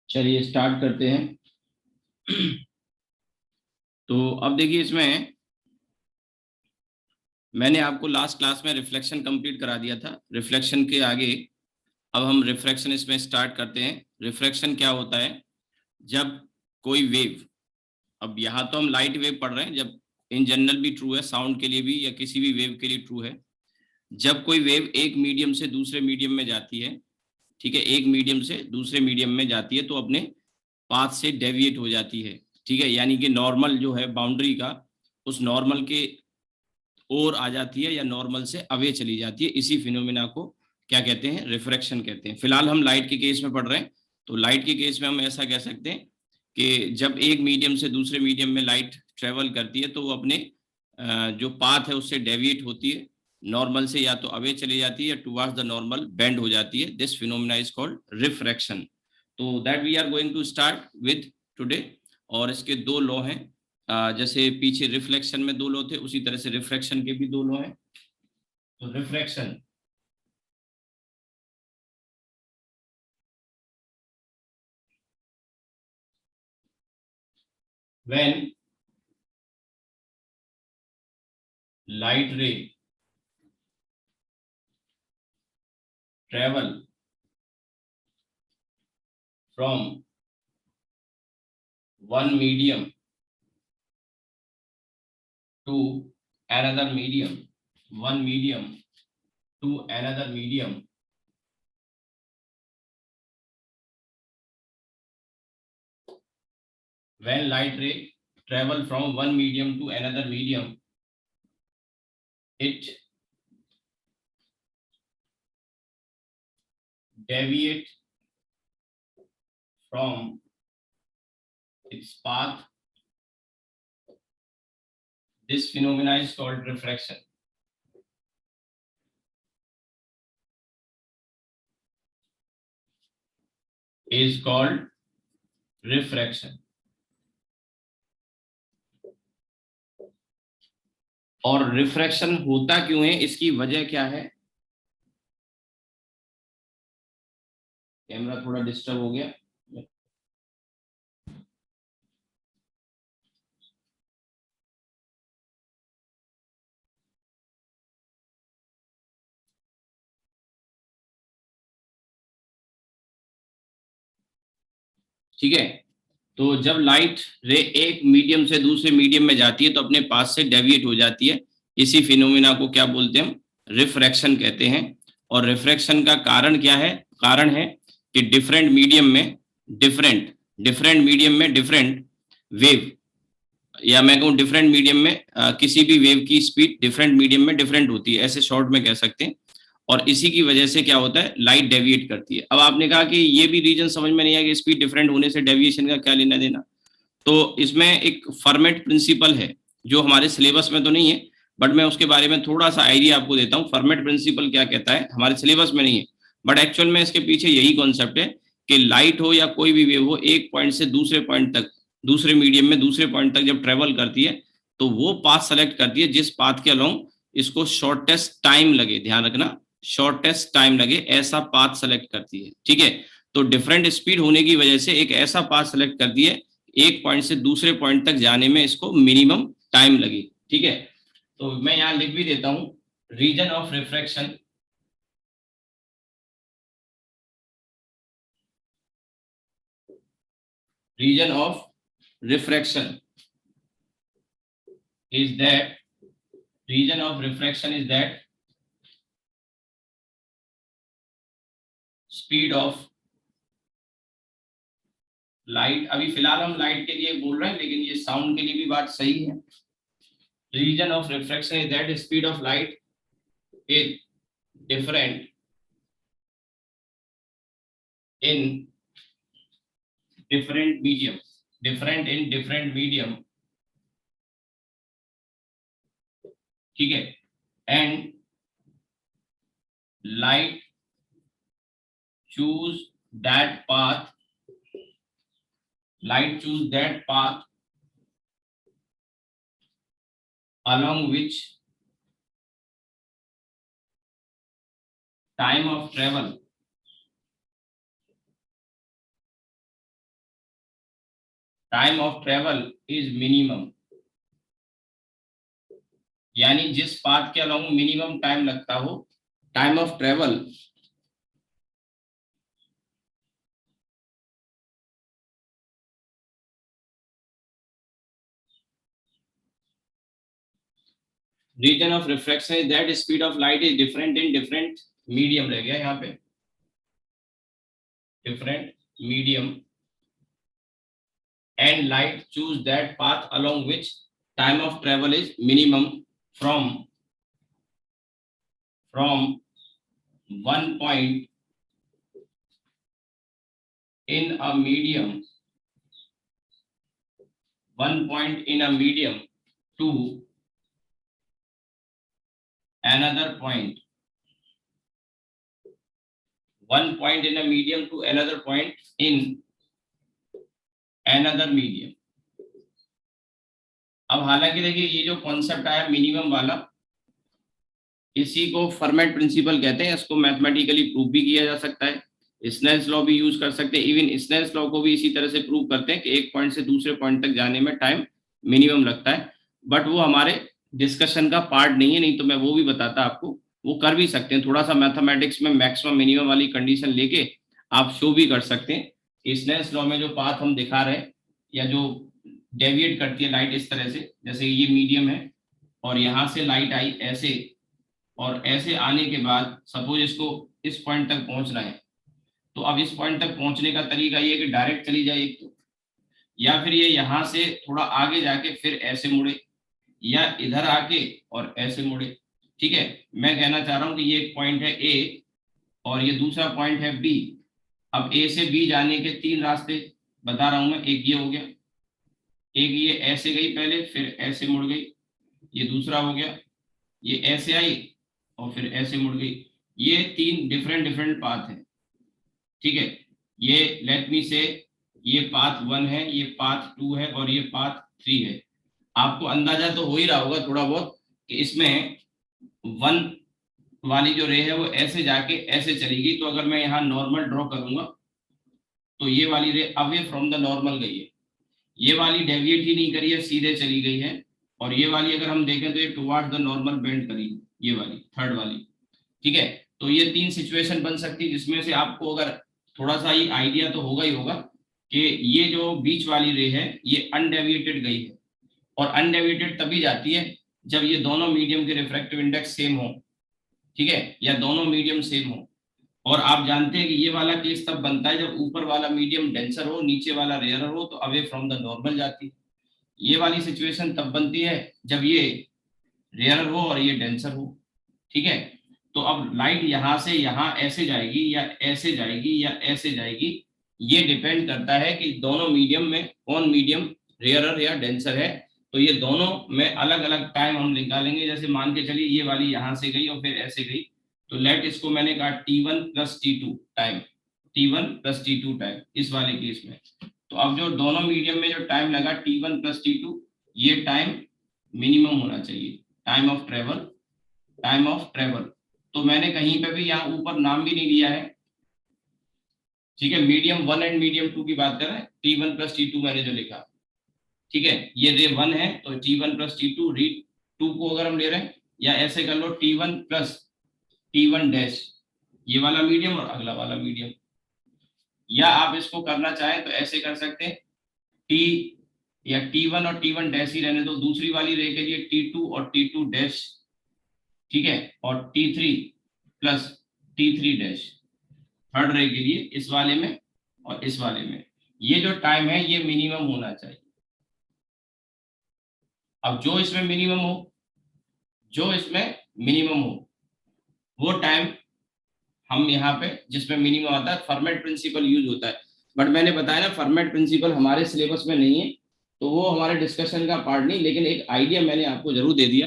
चलिए स्टार्ट करते हैं। तो अब देखिए, इसमें मैंने आपको लास्ट क्लास में रिफ्लेक्शन कंप्लीट करा दिया था। रिफ्लेक्शन के आगे अब हम रिफ्रैक्शन इसमें स्टार्ट करते हैं। रिफ्रैक्शन क्या होता है? जब कोई वेव, अब यहाँ तो हम लाइट वेव पढ़ रहे हैं, जब इन जनरल भी ट्रू है, साउंड के लिए भी या किसी भी वेव के लिए ट्रू है। जब कोई वेव एक मीडियम से दूसरे मीडियम में जाती है, ठीक है, एक मीडियम से दूसरे मीडियम में जाती है, तो अपने पाथ से डेविएट हो जाती है। ठीक है, यानी कि नॉर्मल जो है बाउंड्री का, उस नॉर्मल के ओर आ जाती है या नॉर्मल से अवे चली जाती है। इसी फिनोमिना को क्या कहते हैं? रिफ्रैक्शन कहते हैं। फिलहाल हम लाइट के केस में पढ़ रहे हैं, तो लाइट के केस में हम ऐसा कह सकते हैं कि जब एक मीडियम से दूसरे मीडियम में लाइट ट्रेवल करती है, तो वो अपने जो पाथ है उससे डेविएट होती है, नॉर्मल से या तो अवे चली जाती है या टुवर्ड्स द नॉर्मल बेंड हो जाती है। This phenomena is called refraction. तो that we are going to start with today. और इसके दो लॉ हैं। जैसे पीछे रिफ्लेक्शन में दो लॉ थे, उसी तरह से रिफ्रैक्शन के भी दो लॉ हैं। तो refraction, when light ray travel from one medium to another medium, one medium to another medium, when light ray travel from one medium to another medium, it deviate from its path. This phenomena is called refraction. Is called refraction. और refraction होता क्यों है, इसकी वजह क्या है? Camera थोड़ा disturb हो गया। ठीक है, तो जब लाइट रे एक मीडियम से दूसरे मीडियम में जाती है, तो अपने पास से डेविएट हो जाती है। इसी फिनोमिना को क्या बोलते हैं हम? रिफ्रैक्शन कहते हैं। और रिफ्रैक्शन का कारण क्या है? कारण है कि डिफरेंट मीडियम में डिफरेंट डिफरेंट मीडियम में डिफरेंट वेव, या मैं कहूँ डिफरेंट मीडियम में किसी भी वेव की स्पीड डिफरेंट मीडियम में डिफरेंट होती है, ऐसे शॉर्ट में कह सकते हैं। और इसी की वजह से क्या होता है? लाइट डेविएट करती है। अब आपने कहा कि ये भी रीजन समझ में नहीं आया कि स्पीड डिफरेंट होने से डेविएशन का क्या लेना देना। तो इसमें एक फर्मेट प्रिंसिपल है, जो हमारे सिलेबस में तो नहीं है, बट मैं उसके बारे में थोड़ा सा आइडिया आपको देता हूँ। फर्मेट प्रिंसिपल क्या कहता है, हमारे सिलेबस में नहीं है, बट एक्चुअल में इसके पीछे यही कॉन्सेप्ट है कि लाइट हो या कोई भी वेव हो, एक पॉइंट से दूसरे पॉइंट तक, दूसरे मीडियम में दूसरे पॉइंट तक जब ट्रेवल करती है, तो वो पाथ सेलेक्ट करती है जिस पाथ के अलोंग इसको शॉर्टेस्ट टाइम लगे। ध्यान रखना, शॉर्टेस्ट टाइम लगे, ऐसा पाथ सेलेक्ट करती है। ठीक है, तो डिफरेंट स्पीड होने की वजह से एक ऐसा पाथ सेलेक्ट करती है, एक पॉइंट से दूसरे पॉइंट तक जाने में इसको मिनिमम टाइम लगे। ठीक है, तो मैं यहाँ लिख भी देता हूँ, reason of refraction, reason of refraction is that, region of refraction is that speed of light। अभी फिलहाल हम लाइट के लिए बोल रहे हैं, लेकिन ये साउंड के लिए भी बात सही है। region of refraction is that speed of light is different in different medium, different in different medium। ठीक है, and light choose that path, light choose that path along which time of travel time of travel is minimum, यानी जिस path के along minimum time लगता हो, time of travel region of refraction is that speed of light is different in different medium, रह गया यहाँ पे different medium, and light choose that path along which time of travel is minimum from one point in a medium, to another point, one point in a medium to another point in another medium. अब हालांकि देखिए ये जो concept आया minimum वाला, इसी को format principal कहते हैं, इसको मैथमेटिकली प्रूव भी किया जा सकता है, स्नेल्स लॉ भी यूज कर सकते हैं, इवन स्नेल्स लॉ को भी इसी तरह से प्रूव करते हैं कि एक पॉइंट से दूसरे पॉइंट तक जाने में टाइम मिनिमम लगता है, बट वो हमारे डिस्कशन का पार्ट नहीं है, नहीं तो मैं वो भी बताता आपको, वो कर भी सकते हैं, थोड़ा सा मैथमेटिक्स में मैक्सिमम मिनिमम वाली कंडीशन लेके आप शो भी कर सकते हैं। स्नेल्स लॉ में जो पाथ हम दिखा रहे हैं या जो डेविएट करती है लाइट इस तरह से, जैसे ये मीडियम है और यहाँ से लाइट आई ऐसे, और ऐसे आने के बाद सपोज इसको इस पॉइंट तक पहुंचना है, तो अब इस पॉइंट तक पहुंचने का तरीका ये कि डायरेक्ट चली जाए एक तो, या फिर ये यहाँ से थोड़ा आगे जाके फिर ऐसे मुड़े, या इधर आके और ऐसे मुड़े। ठीक है, मैं कहना चाह रहा हूँ कि ये एक पॉइंट है ए और ये दूसरा पॉइंट है बी। अब ए से बी जाने के 3 रास्ते बता रहा हूं मैं, एक ये हो गया, एक ये ऐसे गई पहले फिर ऐसे मुड़ गई, ये दूसरा हो गया, ये ऐसे आई और फिर ऐसे मुड़ गई, ये 3 डिफरेंट पाथ है। ठीक है, ये लेट मी से ये पाथ 1 है, ये पाथ 2 है और ये पाथ 3 है। आपको अंदाजा तो हो ही रहा होगा थोड़ा बहुत कि इसमें 1 वाली जो रे है वो ऐसे जाके ऐसे चलेगी, तो अगर मैं यहाँ नॉर्मल ड्रॉ करूंगा तो ये वाली रे अवे फ्रॉम द नॉर्मल गई है, ये वाली डेविएट ही नहीं करी है, सीधे चली गई है, और ये वाली अगर हम देखें तो ये टुवर्ड्स द नॉर्मल बेंड करी, ये वाली थर्ड वाली। ठीक है, तो ये 3 सिचुएशन बन सकती है, जिसमें से आपको अगर थोड़ा सा ही आइडिया तो होगा ही होगा कि ये जो बीच वाली रे है ये अनडेविएटेड गई है, और अनडेविएटेड तभी जाती है जब ये दोनों मीडियम के रिफ्रैक्टिव इंडेक्स सेम हो। ठीक है, या दोनों मीडियम सेम हो, और आप जानते हैं कि ये वाला केस तब बनता है जब ऊपर वाला मीडियम डेंसर हो, नीचे वाला रेयर हो, तो अवे फ्रॉम द नॉर्मल जाती है। ये वाली सिचुएशन तब बनती है जब ये रेयर हो और ये डेंसर हो। ठीक है, तो अब लाइट यहाँ से यहाँ ऐसे जाएगी या ऐसे जाएगी या ऐसे जाएगी, ये डिपेंड करता है कि दोनों मीडियम में कौन मीडियम रेयरर या डेंसर है। तो ये दोनों में अलग अलग टाइम हम निकालेंगे, जैसे मान के चलिए ये वाली यहाँ से गई और फिर ऐसे गई, तो लेट इसको मैंने कहा T1 + T2 time, T1 + T2 time इस वाले केस में। तो अब जो दोनों मीडियम में जो टाइम लगा T1 + T2, ये टाइम मिनिमम होना चाहिए, टाइम ऑफ ट्रेवल। तो मैंने कहीं पे भी यहाँ ऊपर नाम भी नहीं दिया है। ठीक है, मीडियम 1 एंड मीडियम 2 की बात कर रहे हैं, T1 + T2 मैंने जो लिखा। ठीक है, ये रे 1 है तो T1 + T2, री 2 को अगर हम ले रहे हैं, या ऐसे कर लो T1 + T1 डैश, ये वाला मीडियम और अगला वाला मीडियम, या आप इसको करना चाहें तो ऐसे कर सकते हैं, T या T1 और T1 डैश ही रहने दो, दूसरी वाली रे के लिए T2 और T2 डैश। ठीक है, और T3 + T3 डैश थर्ड रे के लिए इस वाले में और इस वाले में, ये जो टाइम है ये मिनिमम होना चाहिए। अब जो इसमें मिनिमम हो वो टाइम हम यहाँ पे जिसमें मिनिमम आता है फर्मेट प्रिंसिपल यूज होता है, बट मैंने बताया ना फर्मेट प्रिंसिपल हमारे सिलेबस में नहीं है, तो वो हमारे डिस्कशन का पार्ट नहीं, लेकिन एक आइडिया मैंने आपको जरूर दे दिया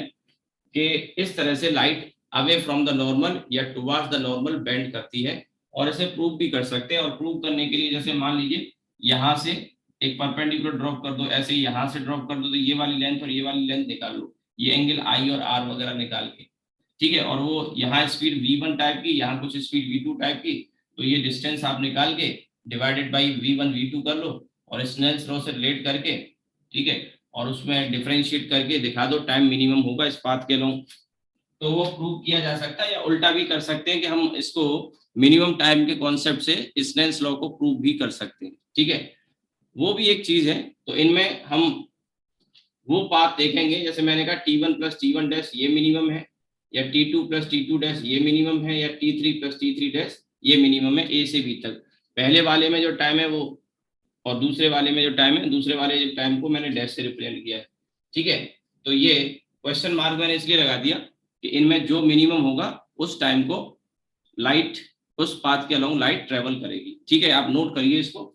कि इस तरह से light away from the normal या टुवर्ड्स द नॉर्मल बेंड करती है, और इसे प्रूव भी कर सकते हैं। और प्रूव करने के लिए जैसे मान लीजिए यहाँ से एक परपेंडिकुलर ड्रॉप कर दो, ऐसे ही यहाँ से ड्रॉप कर दो, तो ये वाली लेंथ और ये वाली लेंथ निकाल लो, ये एंगल आई और आर वगैरह निकाल के। ठीक है, और वो यहाँ स्पीड v1 टाइप की, यहाँ कुछ स्पीड v2 टाइप की, तो ये डिस्टेंस आप निकाल के डिवाइडेड बाई v1 v2 कर लो, और स्नेल्स लॉ से रिलेट करके, ठीक है, और उसमें डिफरेंशिएट करके दिखा दो टाइम मिनिमम होगा इस पाथ के अलोंग, तो वो प्रूव किया जा सकता है। या उल्टा भी कर सकते हैं कि हम इसको मिनिमम टाइम के कॉन्सेप्ट से स्नेल्स लॉ को प्रूव भी कर सकते हैं, ठीक है, वो भी एक चीज है। तो इनमें हम वो पाथ देखेंगे, जैसे मैंने कहा T1 प्लस T1 डैश ये मिनिमम है, या T2 प्लस T2 डैश ये मिनिमम है, या T3 प्लस T3 डैश ये मिनिमम है A से B तक। पहले वाले में जो टाइम है वो, और दूसरे वाले में जो टाइम है, दूसरे वाले जो टाइम को मैंने डैश से रिप्रेजेंट किया है, ठीक है। तो ये क्वेश्चन मार्क मैंने इसलिए लगा दिया कि इनमें जो मिनिमम होगा उस टाइम को लाइट, उस पाथ के अलोंग लाइट ट्रेवल करेगी, ठीक है। आप नोट करिए इसको।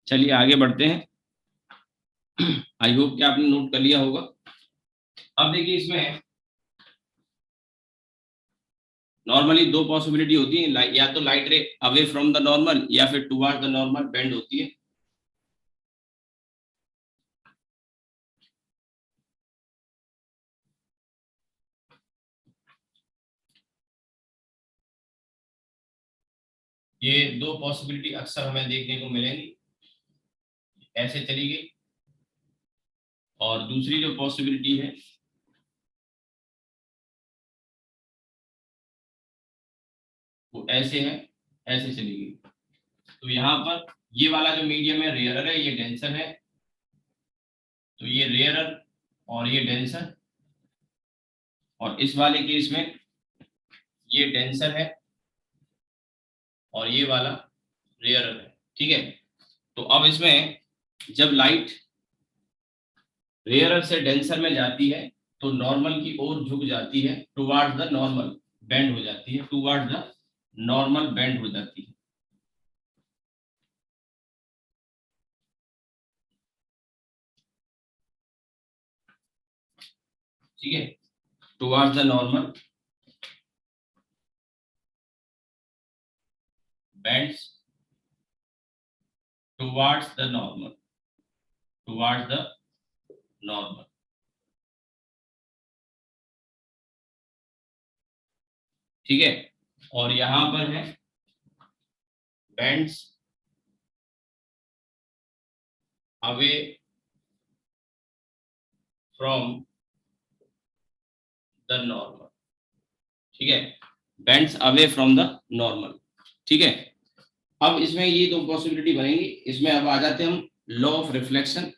चलिए आगे बढ़ते हैं। आई होप कि आपने नोट कर लिया होगा। अब देखिए इसमें नॉर्मली दो पॉसिबिलिटी होती है, या तो लाइट रे अवे फ्रॉम द नॉर्मल या फिर टुवर्ड द नॉर्मल बेंड होती है। ये दो पॉसिबिलिटी अक्सर हमें देखने को मिलेंगी, ऐसे चली गई, और दूसरी जो पॉसिबिलिटी है वो ऐसे है, ऐसे चली गई। तो यहाँ पर ये वाला जो मीडियम है रेयरर है, ये डेंसर है, तो ये रेयरर और ये डेंसर, और इस वाले केस में ये डेंसर है और ये वाला रेयरर है, ठीक है। तो अब इसमें जब लाइट रेयरर से डेंसर में जाती है तो नॉर्मल की ओर झुक जाती है, टुवर्ड्स द नॉर्मल बेंड हो जाती है, टुवर्ड्स द नॉर्मल बेंड हो जाती है, ठीक है, towards the normal bends towards the normal, towards the normal, ठीक है। और यहां पर है bends away from the normal, ठीक है, bends away from the normal, ठीक है। अब इसमें ये दो पॉसिबिलिटी बनेंगी। इसमें अब आ जाते हैं हम लॉ ऑफ रिफ्लेक्शन।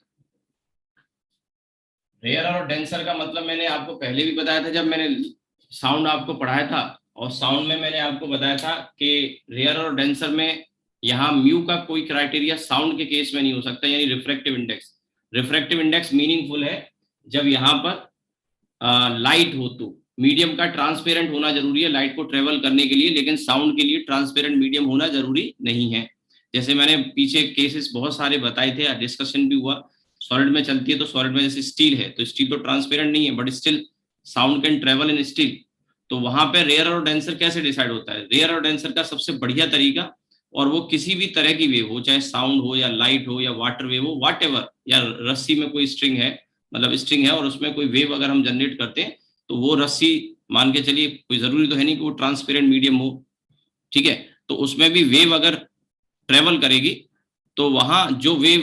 रेयर और डेंसर का मतलब मैंने आपको पहले भी बताया था जब मैंने साउंड आपको पढ़ाया था, और साउंड में मैंने आपको बताया था कि रेयर और डेंसर में यहाँ म्यू का कोई क्राइटेरिया साउंड के केस में नहीं हो सकता, यानी refractive index. Refractive index meaningful है जब यहाँ पर लाइट हो, तो मीडियम का ट्रांसपेरेंट होना जरूरी है लाइट को ट्रेवल करने के लिए, लेकिन साउंड के लिए ट्रांसपेरेंट मीडियम होना जरूरी नहीं है। जैसे मैंने पीछे केसेस बहुत सारे बताए थे, डिस्कशन भी हुआ। सॉलिड में चलती है तो सॉलिड में जैसे स्टील है, तो स्टील तो ट्रांसपेरेंट नहीं है, but still sound can travel in steel. तो वहां पे रेयर और डेंसर कैसे डिसाइड होता है? रेयर और डेंसर का सबसे बढ़िया तरीका, और वो किसी भी तरह की वेव हो, चाहे साउंड हो या लाइट हो या वाटर वेव हो, वाट एवर, या रस्सी में कोई स्ट्रिंग है, मतलब स्ट्रिंग है और उसमें कोई वेव अगर हम जनरेट करते हैं, तो वो रस्सी मान के चलिए, कोई जरूरी तो है नहीं कि वो ट्रांसपेरेंट मीडियम हो, ठीक है। तो उसमें भी वेव अगर ट्रेवल करेगी तो वहां जो वेव,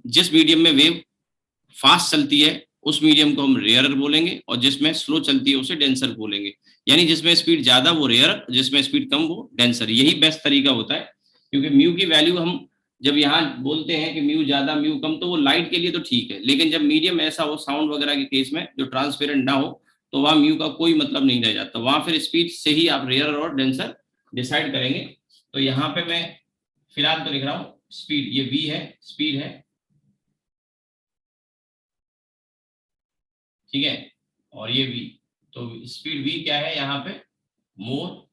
जिस मीडियम में वेव फास्ट चलती है उस मीडियम को हम रेयरर बोलेंगे, और जिसमें स्लो चलती है उसे डेंसर बोलेंगे। यानी जिसमें स्पीड ज्यादा वो रेयर, जिसमें स्पीड कम वो डेंसर। यही बेस्ट तरीका होता है, क्योंकि म्यू की वैल्यू हम जब यहाँ बोलते हैं कि म्यू ज्यादा म्यू कम, तो वो लाइट के लिए तो ठीक है, लेकिन जब मीडियम ऐसा हो साउंड वगैरह के केस में जो ट्रांसपेरेंट ना हो, तो वहां म्यू का कोई मतलब नहीं रह जाता। वहां फिर स्पीड से ही आप रेयर और डेंसर डिसाइड करेंगे। तो यहाँ पे मैं फिलहाल तो लिख रहा हूँ स्पीड, ये v है, स्पीड है, ठीक है, और ये v। तो स्पीड v क्या है यहाँ पे, मोर,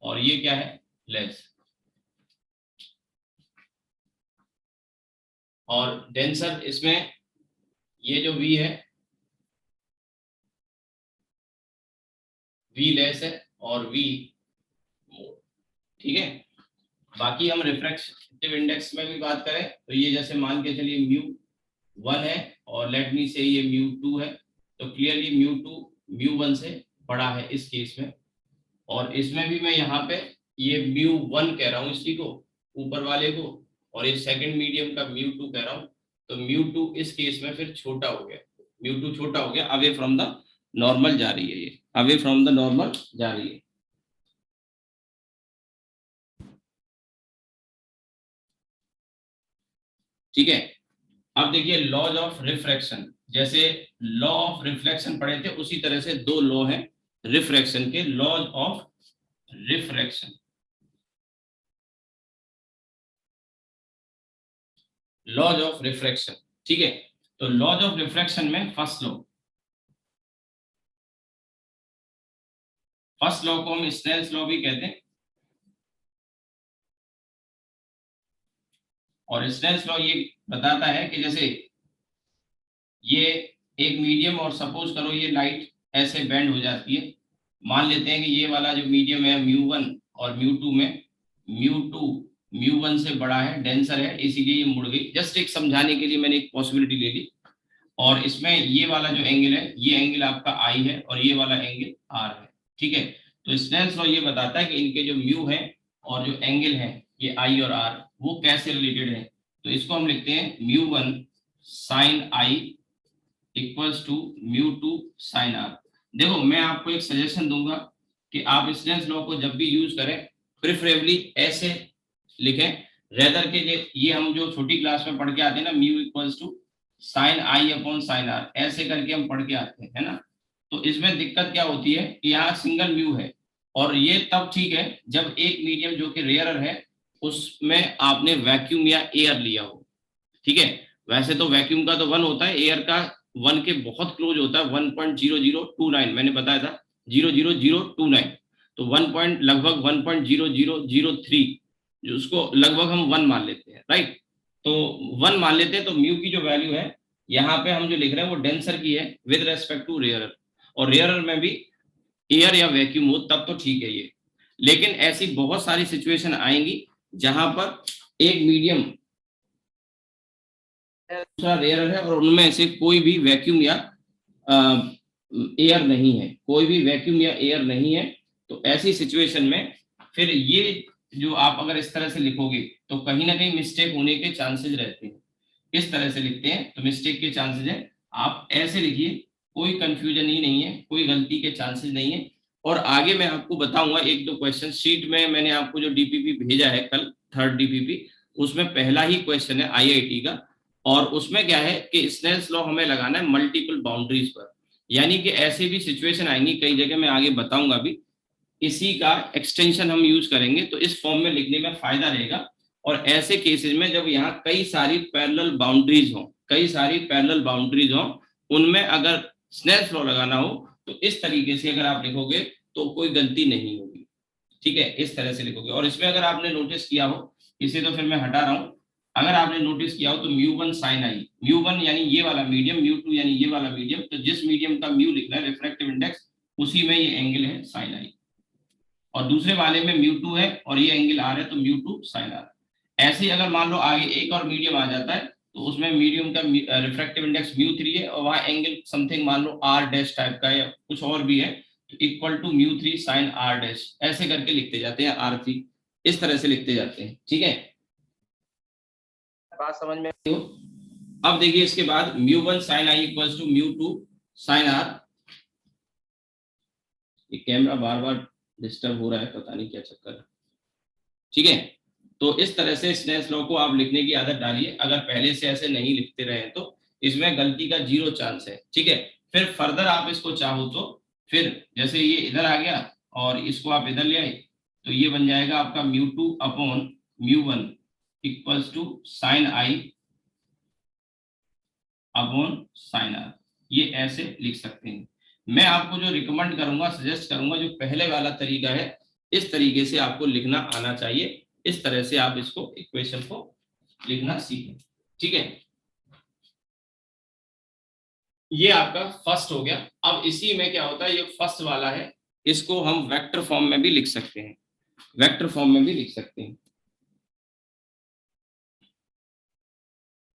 और ये क्या है, लेस। और डेंसर इसमें ये जो v है, v लेस है और v मोर, ठीक है। बाकी हम रिफ्रैक्टिव इंडेक्स में भी बात करें तो ये जैसे मान के चलिए म्यू 1 है और लेट मी से ये म्यू 2 है, तो क्लियरली म्यू 2 म्यू 1 से बड़ा है इस केस में। और इसमें भी मैं यहाँ पे ये म्यू 1 कह रहा हूँ इसी को, ऊपर वाले को, और ये सेकंड मीडियम का म्यू 2 कह रहा हूँ। तो म्यू 2 इस केस में फिर छोटा हो गया, म्यू 2 छोटा हो गया, अवे फ्रॉम द नॉर्मल जा रही है, ये अवे फ्रॉम द नॉर्मल जा रही है। ठीक है, अब देखिए लॉज ऑफ रिफ्रैक्शन, जैसे लॉ ऑफ रिफ्लेक्शन पढ़े थे उसी तरह से दो लॉ हैं रिफ्रैक्शन के, laws of refraction, laws of refraction, ठीक है। तो लॉज ऑफ रिफ्रैक्शन में फर्स्ट लॉ को हम स्नेल्स लॉ भी कहते हैं। और स्नेल्स लॉ ये बताता है कि जैसे ये एक मीडियम, और सपोज करो ये लाइट ऐसे बेंड हो जाती है, मान लेते हैं कि ये वाला जो मीडियम है म्यू 1 और म्यू 2 में म्यू 2 म्यू 1 से बड़ा है, डेंसर है, इसीलिए ये मुड़ गई। जस्ट एक समझाने के लिए मैंने एक पॉसिबिलिटी ले ली। और इसमें ये वाला जो एंगल है, ये एंगल आपका आई है और ये वाला एंगल आर है, ठीक है। तो स्नेल्स लॉ ये बताता है कि इनके जो म्यू है और जो एंगल है ये आई और आर, वो कैसे रिलेटेड है। तो इसको हम लिखते हैं mu 1 sine i equals to mu 2 sine r. देखो मैं आपको एक सजेशन दूंगा कि आप स्नेल्स लॉ को जब भी यूज करें प्रिफरेबली ऐसे लिखें, रेदर के ये हम जो छोटी क्लास में पढ़ के आते हैं ना, mu equals to sine I upon sine r, ऐसे करके हम पढ़ के आते हैं, है ना। तो इसमें दिक्कत क्या होती है कि यहाँ सिंगल म्यू है, और ये तब ठीक है जब एक मीडियम जो कि रेयरर है उसमें आपने वैक्यूम या एयर लिया हो, ठीक है। वैसे तो वैक्यूम का तो 1 होता है, एयर का 1 के बहुत क्लोज होता है, 1.0029 मैंने बताया था 00029। तो 1 लगभग 1.0003, जो उसको लगभग हम 1 मान लेते हैं, राइट। तो 1 मान लेते हैं, तो म्यू की जो वैल्यू है यहाँ पे हम जो लिख रहे हैं वो डेंसर की है विद रेस्पेक्ट टू रेयरर। और रेयरर में भी एयर या वैक्यूम हो तब तो ठीक है ये। लेकिन ऐसी बहुत सारी सिचुएशन आएंगी जहां पर एक मीडियम दूसरा रेयर है और उनमें से कोई भी वैक्यूम या एयर नहीं है, कोई भी वैक्यूम या एयर नहीं है। तो ऐसी सिचुएशन में फिर ये जो आप अगर इस तरह से लिखोगे तो कहीं ना कहीं मिस्टेक होने के चांसेस रहते हैं। इस तरह से लिखते हैं तो मिस्टेक के चांसेस है, आप ऐसे लिखिए, कोई कंफ्यूजन ही नहीं है, कोई गलती के चांसेस नहीं है। और आगे मैं आपको बताऊंगा एक दो क्वेश्चन शीट में, मैंने आपको जो डीपीपी भेजा है कल, थर्ड डीपीपी, उसमें पहला ही क्वेश्चन है आईआईटी का। और उसमें क्या है कि स्नेल्स लॉ हमें लगाना है मल्टीपल बाउंड्रीज पर, यानी कि ऐसे भी सिचुएशन आएंगी कई जगह, मैं आगे बताऊंगा भी, इसी का एक्सटेंशन हम यूज करेंगे तो इस फॉर्म में लिखने में फायदा रहेगा। और ऐसे केसेस में जब यहाँ कई सारी पैरेलल बाउंड्रीज हो, कई सारी पैरेलल बाउंड्रीज हो, उनमें अगर स्नेल्स लॉ लगाना हो तो इस तरीके से अगर आप लिखोगे तो कोई गलती नहीं होगी, ठीक है, इस तरह से लिखोगे। और इसमें अगर आपने नोटिस किया हो, इसे तो फिर मैं हटा रहा हूँ, अगर आपने नोटिस किया हो तो म्यू 1 साइन आई, म्यू 1 यानी ये वाला मीडियम, म्यू 2 यानी ये वाला मीडियम, तो जिस मीडियम का म्यू लिखना है रिफ्रैक्टिव इंडेक्स, उसी में ये एंगल है साइन आई। और दूसरे वाले में म्यू 2 है और ये एंगल आर है, तो म्यू 2 साइन आर। ऐसे ही अगर मान लो आगे एक और मीडियम आ जाता है तो उसमें मीडियम का रिफ्रैक्टिव इंडेक्स म्यू 3 है और वहां एंगल समथिंग मान लो आर डैश टाइप का या कुछ और भी है, तो equal to mu 3 sine r dash, ऐसे करके लिखते जाते हैं, आर 3 इस तरह से लिखते जाते हैं, ठीक है। बात समझ में आई हो? अब देखिए इसके बाद μ1 sin i equals to μ2 sin r। ये कैमरा बार बार डिस्टर्ब हो रहा है, पता नहीं क्या चक्कर है। ठीक है, तो इस तरह से स्नेल्स लॉ को आप लिखने की आदत डालिए। अगर पहले से ऐसे नहीं लिखते रहे तो इसमें गलती का 0 चांस है। ठीक है, फिर फर्दर आप इसको चाहो तो फिर जैसे ये इधर आ गया और इसको आप इधर ले आए तो ये बन जाएगा आपका μ2 upon μ1 equals to sine I upon sine R. ये ऐसे लिख सकते हैं। मैं आपको जो रिकमेंड करूंगा, सजेस्ट करूंगा, जो पहले वाला तरीका है, इस तरीके से आपको लिखना आना चाहिए। इस तरह से आप इसको इक्वेशन को लिखना सीखें। ठीक है, ये आपका फर्स्ट हो गया। अब इसी में क्या होता है, ये फर्स्ट वाला है, इसको हम वेक्टर फॉर्म में भी लिख सकते हैं। वेक्टर फॉर्म में भी लिख सकते हैं।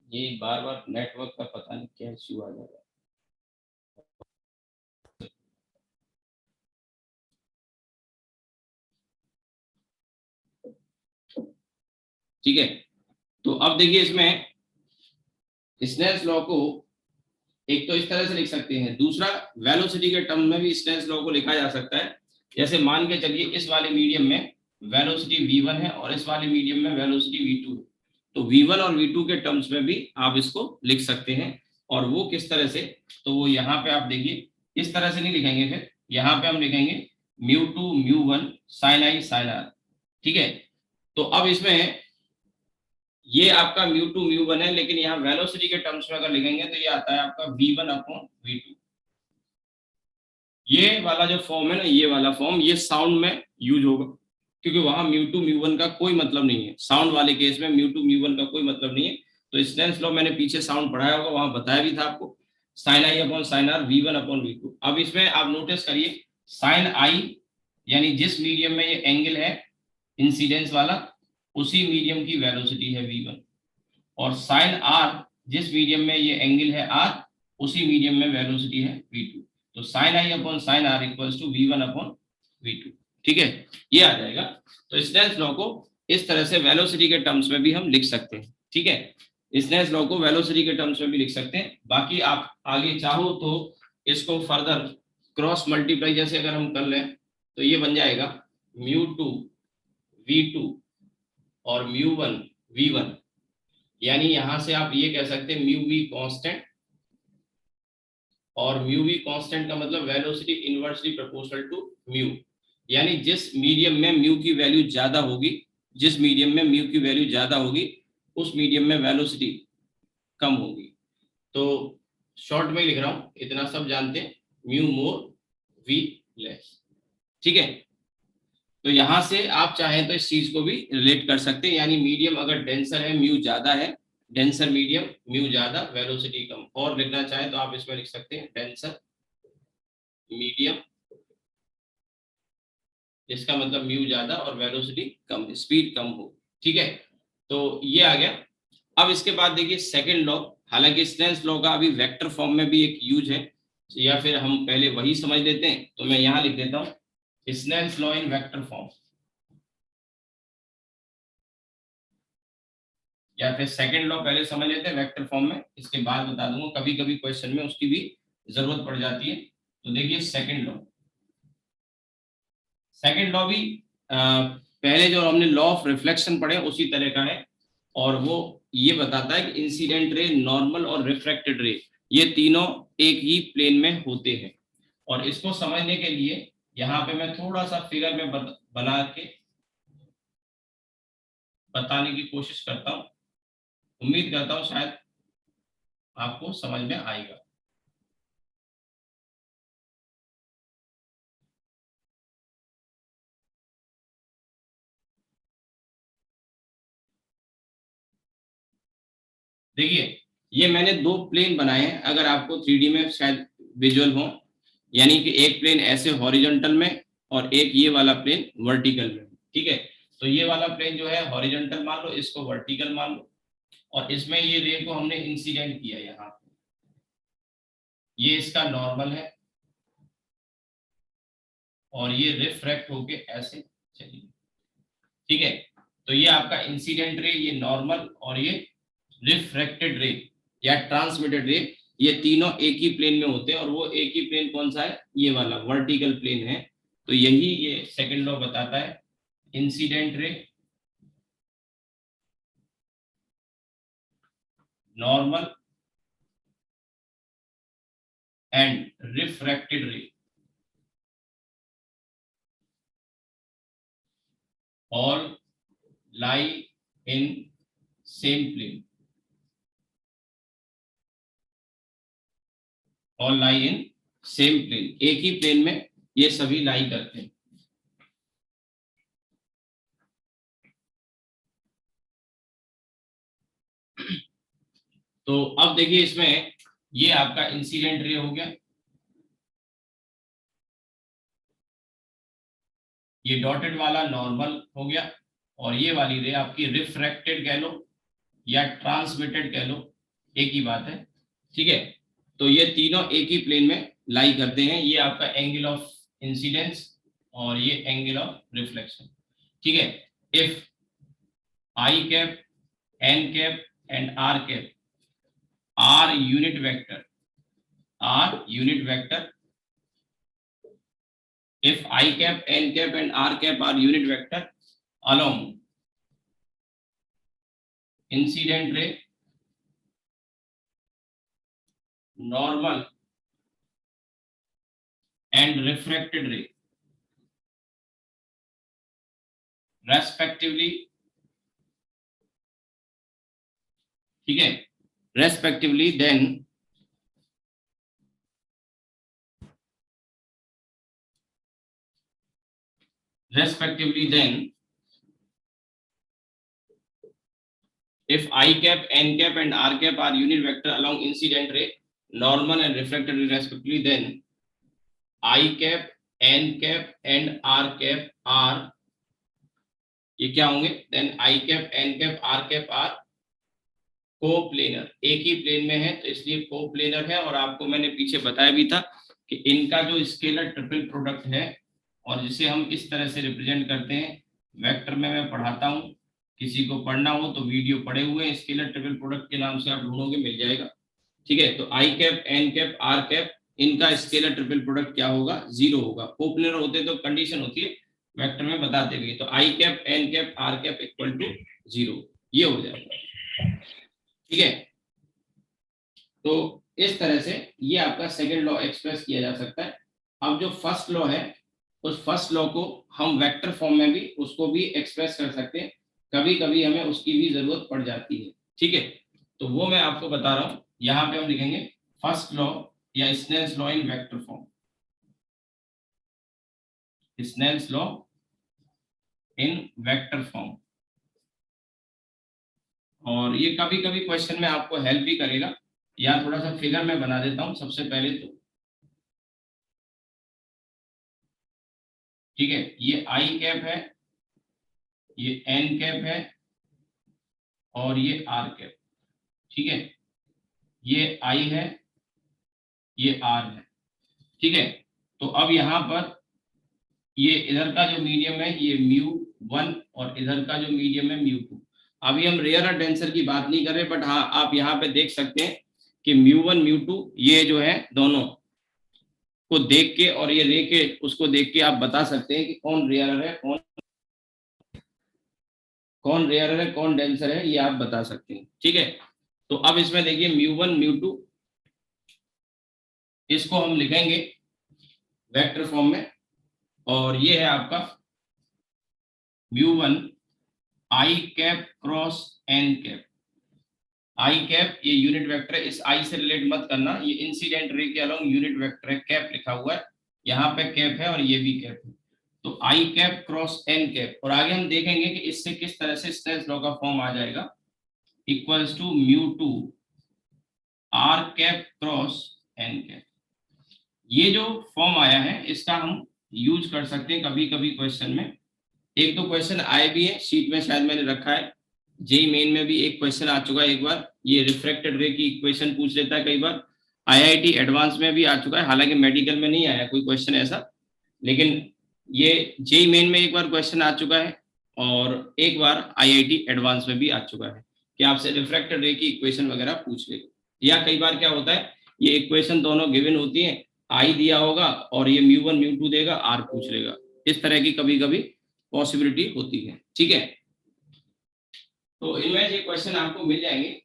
ये बार बार नेटवर्क का पता नहीं क्या इश्यू आ जाएगा। ठीक है, तो अब देखिए इसमें स्नेल्स लॉ को एक तो इस तरह से लिख सकते हैं, दूसरा वेलोसिटी के टर्म में भी स्नेल्स लॉ को लिखा जा सकता है। जैसे मान के चलिए इस वाले मीडियम में वेलोसिटी v1 है और इस वाले मीडियम में वेलोसिटी v2 है, तो v1 और v2 के टर्म्स में भी आप इसको लिख सकते हैं। और वो किस तरह से, तो वो यहाँ पे आप देखिए इस तरह से नहीं लिखेंगे, फिर यहाँ पे हम लिखेंगे μ2 μ1 sin i sin r। ठीक है, तो अब इसमें ये आपका μ2 μ1 है, लेकिन यहाँ वेलोसिटी के टर्म्स में अगर लिखेंगे तो ये आता है आपका v1 अपॉन v2। ये वाला जो फॉर्म है ना, ये वाला फॉर्म, ये साउंड में यूज होगा, क्योंकि वहां μ2 μ1 का कोई मतलब नहीं है। साउंड वाले केस में μ2 μ1 का कोई मतलब नहीं है। तो स्नेल्स लॉ मैंने पीछे साउंड पढ़ाया होगा, वहां बताया भी था आपको, साइन आई upon sine r v1 upon v2। अब इसमें आप नोटिस करिए, साइन आई यानी जिस मीडियम में ये एंगल है इंसिडेंस वाला, उसी मीडियम की वेलोसिटी है v1, और साइन आर जिस मीडियम में ये एंगल है r, उसी मीडियम में वेलोसिटी है v2। तो sine I upon sine r equals to v1 upon v2। ठीक है, ये आ जाएगा। तो स्नेल्स लॉ को इस तरह से वेलोसिटी के टर्म्स में भी हम लिख सकते हैं। ठीक है, स्नेल्स लॉ को वेलोसिटी के टर्म्स में भी लिख सकते हैं। बाकी आप आगे चाहो तो इसको फर्दर क्रॉस मल्टीप्लाई जैसे अगर हम कर लें तो ये बन जाएगा μ2 v2 और μ1 v1, यानी यहां से आप ये कह सकते हैं μv कांस्टेंट, और μv कांस्टेंट का मतलब velocity inversely proportional to mu, यानी जिस मीडियम में म्यू की वैल्यू ज्यादा होगी, जिस मीडियम में म्यू की वैल्यू ज्यादा होगी, उस मीडियम में वेलोसिटी कम होगी। तो शॉर्ट में लिख रहा हूं, इतना सब जानते हैं, म्यू मोर वी लेस। ठीक है, तो यहां से आप चाहें तो इस चीज को भी रिलेट कर सकते हैं, यानी मीडियम अगर डेंसर है, म्यू ज्यादा है, डेंसर मीडियम म्यू ज्यादा वेलोसिटी कम। और लिखना चाहें तो आप इसमें लिख सकते हैं डेंसर मीडियम, जिसका मतलब म्यू ज्यादा और वेलोसिटी कम, स्पीड कम हो। ठीक है, तो ये आ गया। अब इसके बाद देखिए सेकंड लॉ, हालांकि स्नेल्स लॉ का अभी वेक्टर फॉर्म में भी एक यूज है, या फिर हम पहले वही समझ लेते हैं, तो मैं यहां लिख देता हूं Snell's law in vector form, या फिर सेकंड लॉ पहले समझ लेते हैं वेक्टर फॉर्म में, इसके बाद बता दूंगा, कभी कभी क्वेश्चन में उसकी भी जरूरत पड़ जाती है। तो देखिए सेकंड लॉ, सेकंड लॉ भी पहले जो हमने लॉ ऑफ रिफ्लेक्शन पढ़े उसी तरह का है, और वो ये बताता है कि इंसिडेंट रे, नॉर्मल और रिफ्रैक्टेड रे, ये तीनों एक ही प्लेन में होते हैं। और इसको समझने के लिए यहाँ पे मैं थोड़ा सा फिगर में बना के बताने की कोशिश करता हूँ। उम्मीद करता हूँ शायद आपको समझ में आएगा। देखिए ये मैंने दो प्लेन बनाए हैं, अगर आपको 3D में शायद विजुअल हो, यानी कि एक प्लेन ऐसे हॉरिजॉन्टल में और एक ये वाला प्लेन वर्टिकल में। ठीक है, तो ये वाला प्लेन जो है हॉरिजॉन्टल मान लो, इसको वर्टिकल मान लो, और इसमें ये रे को हमने इंसिडेंट किया यहाँ, ये इसका नॉर्मल है और ये रिफ्रैक्ट होके ऐसे चली। ठीक है, तो ये आपका इंसिडेंट रे, ये नॉर्मल, और ये रिफ्रैक्टेड रे, या ट्रांसमिटेड रे, ये तीनों एक ही प्लेन में होते हैं, और वो एक ही प्लेन कौन सा है, ये वाला वर्टिकल प्लेन है। तो यही ये सेकंड लॉ बताता है, incident ray, normal and refracted रे all lie in same plane, all lie in same plane, एक ही प्लेन में ये सभी लाई करते हैं। तो अब देखिए इसमें ये आपका इंसिडेंट रे हो गया, ये डॉटेड वाला नॉर्मल हो गया, और ये वाली रे आपकी रिफ्रैक्टेड कह लो या ट्रांसमिटेड कह लो, एक ही बात है, ठीक है। तो ये तीनों एक ही प्लेन में लाई करते हैं, ये आपका एंगल ऑफ इंसिडेंस और ये एंगल ऑफ रिफ्लेक्शन, ठीक है। If i cap, N cap and r cap are unit vector, if I cap, n cap and r cap are unit vector along incident ray, normal and refracted ray respectively, ठीक है, respectively, then if I cap, n cap and r cap are unit vector along incident ray, normal and refracted ray respectively, then I cap, n cap and r cap are, ये क्या होंगे, then I cap, n cap, r cap are coplanar, एक ही plane में है तो इसलिए coplanar है। और आपको मैंने पीछे बताया भी था कि इनका जो स्केलर ट्रिपल प्रोडक्ट है, और जिसे हम इस तरह से रिप्रेजेंट करते हैं, वेक्टर में मैं पढ़ाता हूँ, किसी को पढ़ना हो तो वीडियो पड़े हुए हैं, स्केलर ट्रिपल प्रोडक्ट के नाम से आप ढूंढोगे मिल जाएगा, ठीक है। तो I cap, N cap, R cap, इनका स्केलर ट्रिपल प्रोडक्ट क्या होगा, 0 होगा। कोप्लेनर होते तो कंडीशन होती है, वेक्टर में बताते हुए, तो I cap, N cap, R cap equal to 0, ये हो जाएगा, ठीक है। तो इस तरह से ये आपका सेकंड लॉ एक्सप्रेस किया जा सकता है। अब जो फर्स्ट लॉ है, उस फर्स्ट लॉ को हम वेक्टर फॉर्म में भी उसको भी एक्सप्रेस कर सकते हैं, कभी कभी हमें उसकी भी जरूरत पड़ जाती है, ठीक है। तो वो मैं आपको बता रहा हूं, यहाँ पे हम लिखेंगे फर्स्ट लॉ या Snell's law in vector form, Snell's law in vector form. और ये कभी कभी क्वेश्चन में आपको हेल्प भी करेगा, या थोड़ा सा फिगर में बना देता हूं सबसे पहले तो, ठीक है। ये आई कैप है, ये एन कैप है और ये आर कैप, ठीक है। ये आई है, ये आर है, ठीक है। तो अब यहाँ पर ये इधर का जो मीडियम है ये μ1 और इधर का जो मीडियम है μ2। अभी हम रेयर और डेंसर की बात नहीं कर रहे, बट हाँ आप यहाँ पे देख सकते हैं कि μ1 μ2 ये जो है दोनों को देख के और ये रे के उसको देख के आप बता सकते हैं कि कौन रेयर है, कौन रेयर है, कौन डेंसर है, ये आप बता सकते हैं, ठीक है। तो अब इसमें देखिए μ1 μ2, इसको हम लिखेंगे वेक्टर फॉर्म में, और ये है आपका μ1 आई कैप क्रॉस एन कैप। आई कैप ये यूनिट वेक्टर है, इस आई से रिलेट मत करना, ये इंसिडेंट रे के अलोंग यूनिट वेक्टर है, कैप लिखा हुआ है, यहाँ पे कैप है और ये भी कैप है। तो I cap cross N cap, और आगे हम देखेंगे कि इससे किस तरह से स्नेल्स लॉ का फॉर्म आ जाएगा, equals to μ2 R cap cross N cap. ये जो फॉर्म आया है इसका हम यूज कर सकते हैं कभी कभी क्वेश्चन में, एक दो क्वेश्चन आए भी है शीट में, शायद मैंने रखा है, जेई मेन में भी एक क्वेश्चन आ चुका है एक बार, ये रिफ्रैक्टेड रे की इक्वेशन पूछ लेता है कई बार, आईआईटी एडवांस में भी आ चुका है, हालांकि मेडिकल में नहीं आया कोई क्वेश्चन ऐसा, लेकिन ये जेई मेन में एक बार क्वेश्चन आ चुका है, और एक बार आईआईटी एडवांस में भी आ चुका है कि आपसे रिफ्रैक्टेड रे की इक्वेशन वगैरह पूछ ले। या कई बार क्या होता है, ये इक्वेशन दोनों गिवन होती हैं, आई दिया होगा और ये μ1 μ2 देगा, आर पूछ लेगा। इस तरह की कभी कभी पॉसिबिलिटी होती है। ठीक है, तो इनमें ये क्वेश्चन आपको मिल जाएंगे।